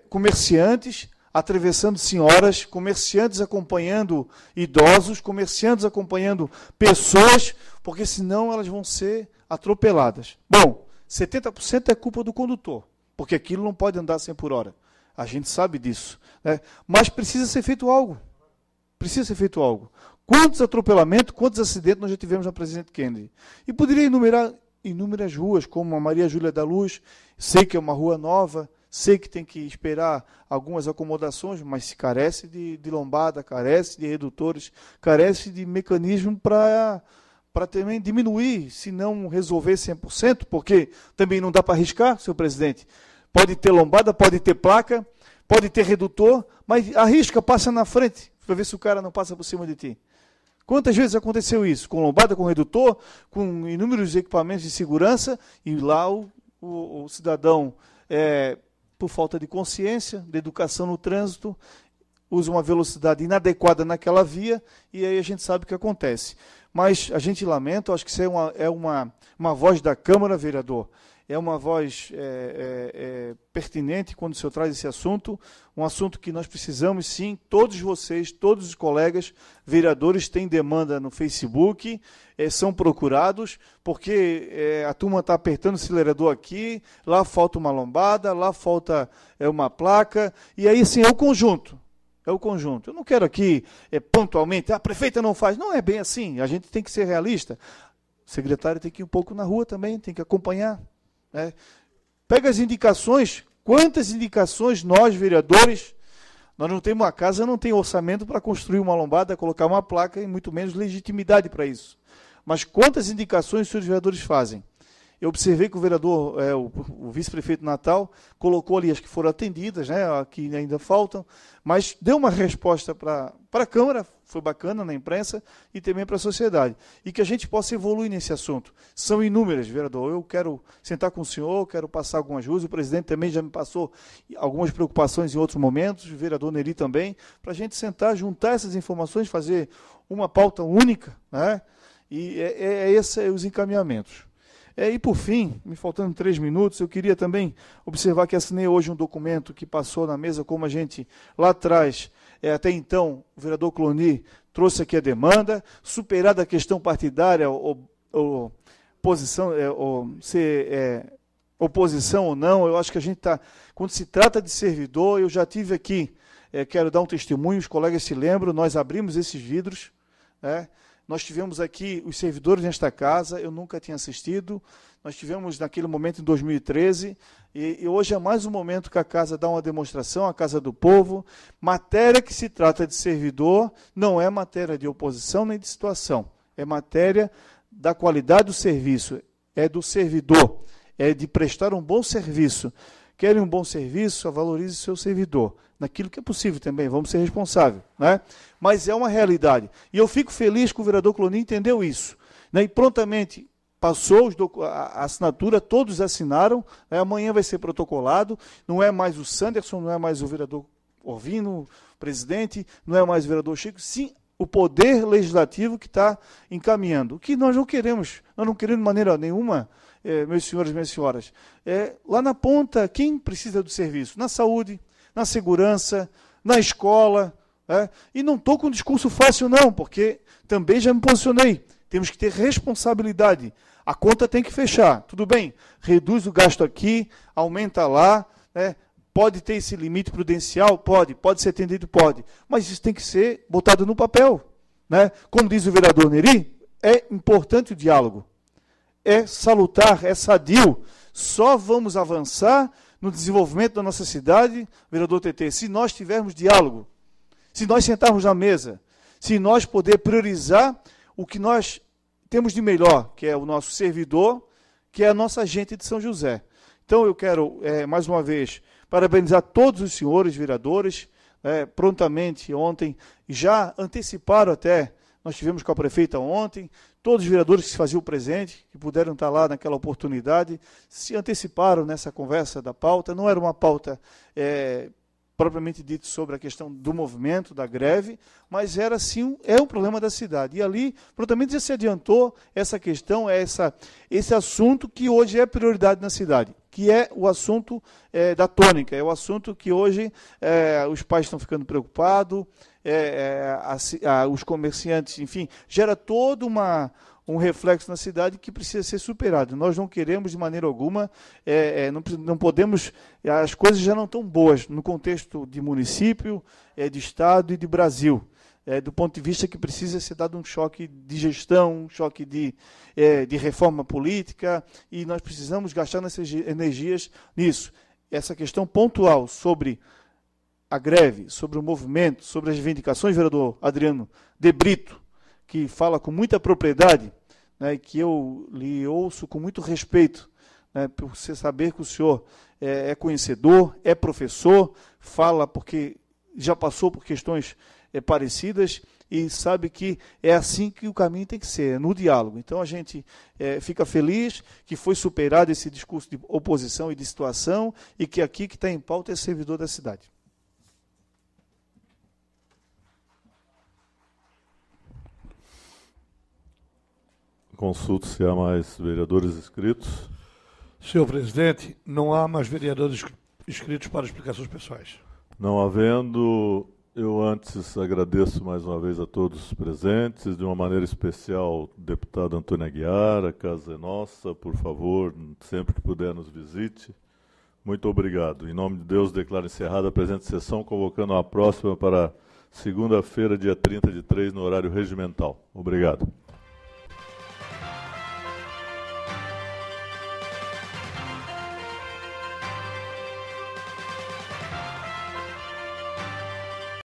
comerciantes atravessando senhoras, comerciantes acompanhando idosos, comerciantes acompanhando pessoas, porque senão elas vão ser atropeladas. Bom, 70% é culpa do condutor, porque aquilo não pode andar 100 por hora. A gente sabe disso. Né? Mas precisa ser feito algo. Precisa ser feito algo. Quantos atropelamentos, quantos acidentes nós já tivemos na Presidente Kennedy? E poderia enumerar inúmeras ruas, como a Maria Júlia da Luz, sei que é uma rua nova, sei que tem que esperar algumas acomodações, mas se carece de lombada, carece de redutores, carece de mecanismo para também diminuir, se não resolver 100%, porque também não dá para arriscar, senhor presidente. Pode ter lombada, pode ter placa, pode ter redutor, mas arrisca, passa na frente, para ver se o cara não passa por cima de ti. Quantas vezes aconteceu isso? Com lombada, com redutor, com inúmeros equipamentos de segurança, e lá o cidadão, por falta de consciência, de educação no trânsito, usa uma velocidade inadequada naquela via, e aí a gente sabe o que acontece. Mas a gente lamenta, acho que isso é uma voz da Câmara, vereador, é uma voz pertinente quando o senhor traz esse assunto, um assunto que nós precisamos sim, todos vocês, todos os colegas vereadores têm demanda no Facebook, são procurados, porque a turma está apertando o acelerador aqui, lá falta uma lombada, lá falta uma placa, e aí sim é o conjunto. É o conjunto. Eu não quero aqui pontualmente, a prefeita não faz. Não é bem assim, a gente tem que ser realista. O secretário tem que ir um pouco na rua também, tem que acompanhar. Pega as indicações, quantas indicações nós, vereadores, nós não temos uma casa, não tem orçamento para construir uma lombada, colocar uma placa e muito menos legitimidade para isso. Mas quantas indicações os senhores vereadores fazem? Eu observei que o vereador, o vice-prefeito Natal, colocou ali, acho que foram atendidas, né, que ainda faltam, mas deu uma resposta para a Câmara, foi bacana na imprensa, e também para a sociedade. E que a gente possa evoluir nesse assunto. São inúmeras, vereador. Eu quero sentar com o senhor, quero passar algumas ruas, o presidente também já me passou algumas preocupações em outros momentos, o vereador Neri também, para a gente sentar, juntar essas informações, fazer uma pauta única, né? E esses são os encaminhamentos. E por fim, me faltando 3 minutos, eu queria também observar que assinei hoje um documento que passou na mesa, como a gente lá atrás, até então, o vereador Cloni trouxe aqui a demanda, superada a questão partidária, oposição ou não, eu acho que a gente está, quando se trata de servidor, eu já tive aqui, quero dar um testemunho, os colegas se lembram, nós abrimos esses vidros, né? Nós tivemos aqui os servidores nesta casa, eu nunca tinha assistido, nós tivemos naquele momento em 2013, e hoje é mais um momento que a casa dá uma demonstração, a Casa do Povo. Matéria que se trata de servidor não é matéria de oposição nem de situação, é matéria da qualidade do serviço, é do servidor, é de prestar um bom serviço. querem um bom serviço, valorize o seu servidor. Naquilo que é possível também, vamos ser responsáveis, né? Mas é uma realidade. E eu fico feliz que o vereador Cloninho entendeu isso, né? E prontamente passou a assinatura, todos assinaram, né? Amanhã vai ser protocolado, não é mais o Sanderson, não é mais o vereador Orvino, presidente, não é mais o vereador Chico, sim o poder legislativo que está encaminhando. O que nós não queremos de maneira nenhuma, meus senhores e minhas senhoras, lá na ponta, quem precisa do serviço? Na saúde, na segurança, na escola, e não estou com um discurso fácil não, porque também já me posicionei, temos que ter responsabilidade, a conta tem que fechar, tudo bem, reduz o gasto aqui, aumenta lá, pode ter esse limite prudencial? Pode ser atendido? Pode, mas isso tem que ser botado no papel, né? Como diz o vereador Neri, é importante o diálogo, é salutar, é sadio, só vamos avançar no desenvolvimento da nossa cidade, vereador TT, se nós tivermos diálogo, se nós sentarmos na mesa, se nós poder priorizar o que nós temos de melhor, que é o nosso servidor, que é a nossa gente de São José. Então eu quero, mais uma vez, parabenizar todos os senhores vereadores, prontamente ontem, já anteciparam até, nós tivemos com a prefeita ontem, todos os vereadores que se faziam presente, que puderam estar lá naquela oportunidade, se anteciparam nessa conversa da pauta, não era uma pauta propriamente dito sobre a questão do movimento, da greve, mas era sim, é um problema da cidade. E ali, prontamente já se adiantou essa questão, esse assunto que hoje é prioridade na cidade, que é o assunto da tônica, é o assunto que hoje os pais estão ficando preocupados, os comerciantes, enfim, gera todo um reflexo na cidade que precisa ser superado. Nós não queremos de maneira alguma, não podemos, as coisas já não estão boas no contexto de município, de estado e de Brasil. Do ponto de vista que precisa ser dado um choque de gestão, um choque de reforma política, e nós precisamos gastar nossas energias nisso. Essa questão pontual sobre a greve, sobre o movimento, sobre as reivindicações, vereador Adriano de Brito, que fala com muita propriedade, né, e que eu lhe ouço com muito respeito, né, por você saber que o senhor é conhecedor, é professor, fala porque já passou por questões parecidas e sabe que é assim que o caminho tem que ser, no diálogo. Então a gente fica feliz que foi superado esse discurso de oposição e de situação e que aqui que está em pauta é servidor da cidade. Consulto se há mais vereadores inscritos. Senhor presidente, não há mais vereadores inscritos para explicações pessoais. Não havendo, eu antes agradeço mais uma vez a todos os presentes, de uma maneira especial o deputado Antônio Aguiar, a casa é nossa, por favor, sempre que puder nos visite. Muito obrigado. Em nome de Deus, declaro encerrada a presente sessão, convocando a próxima para segunda-feira, dia 30/3, no horário regimental. Obrigado.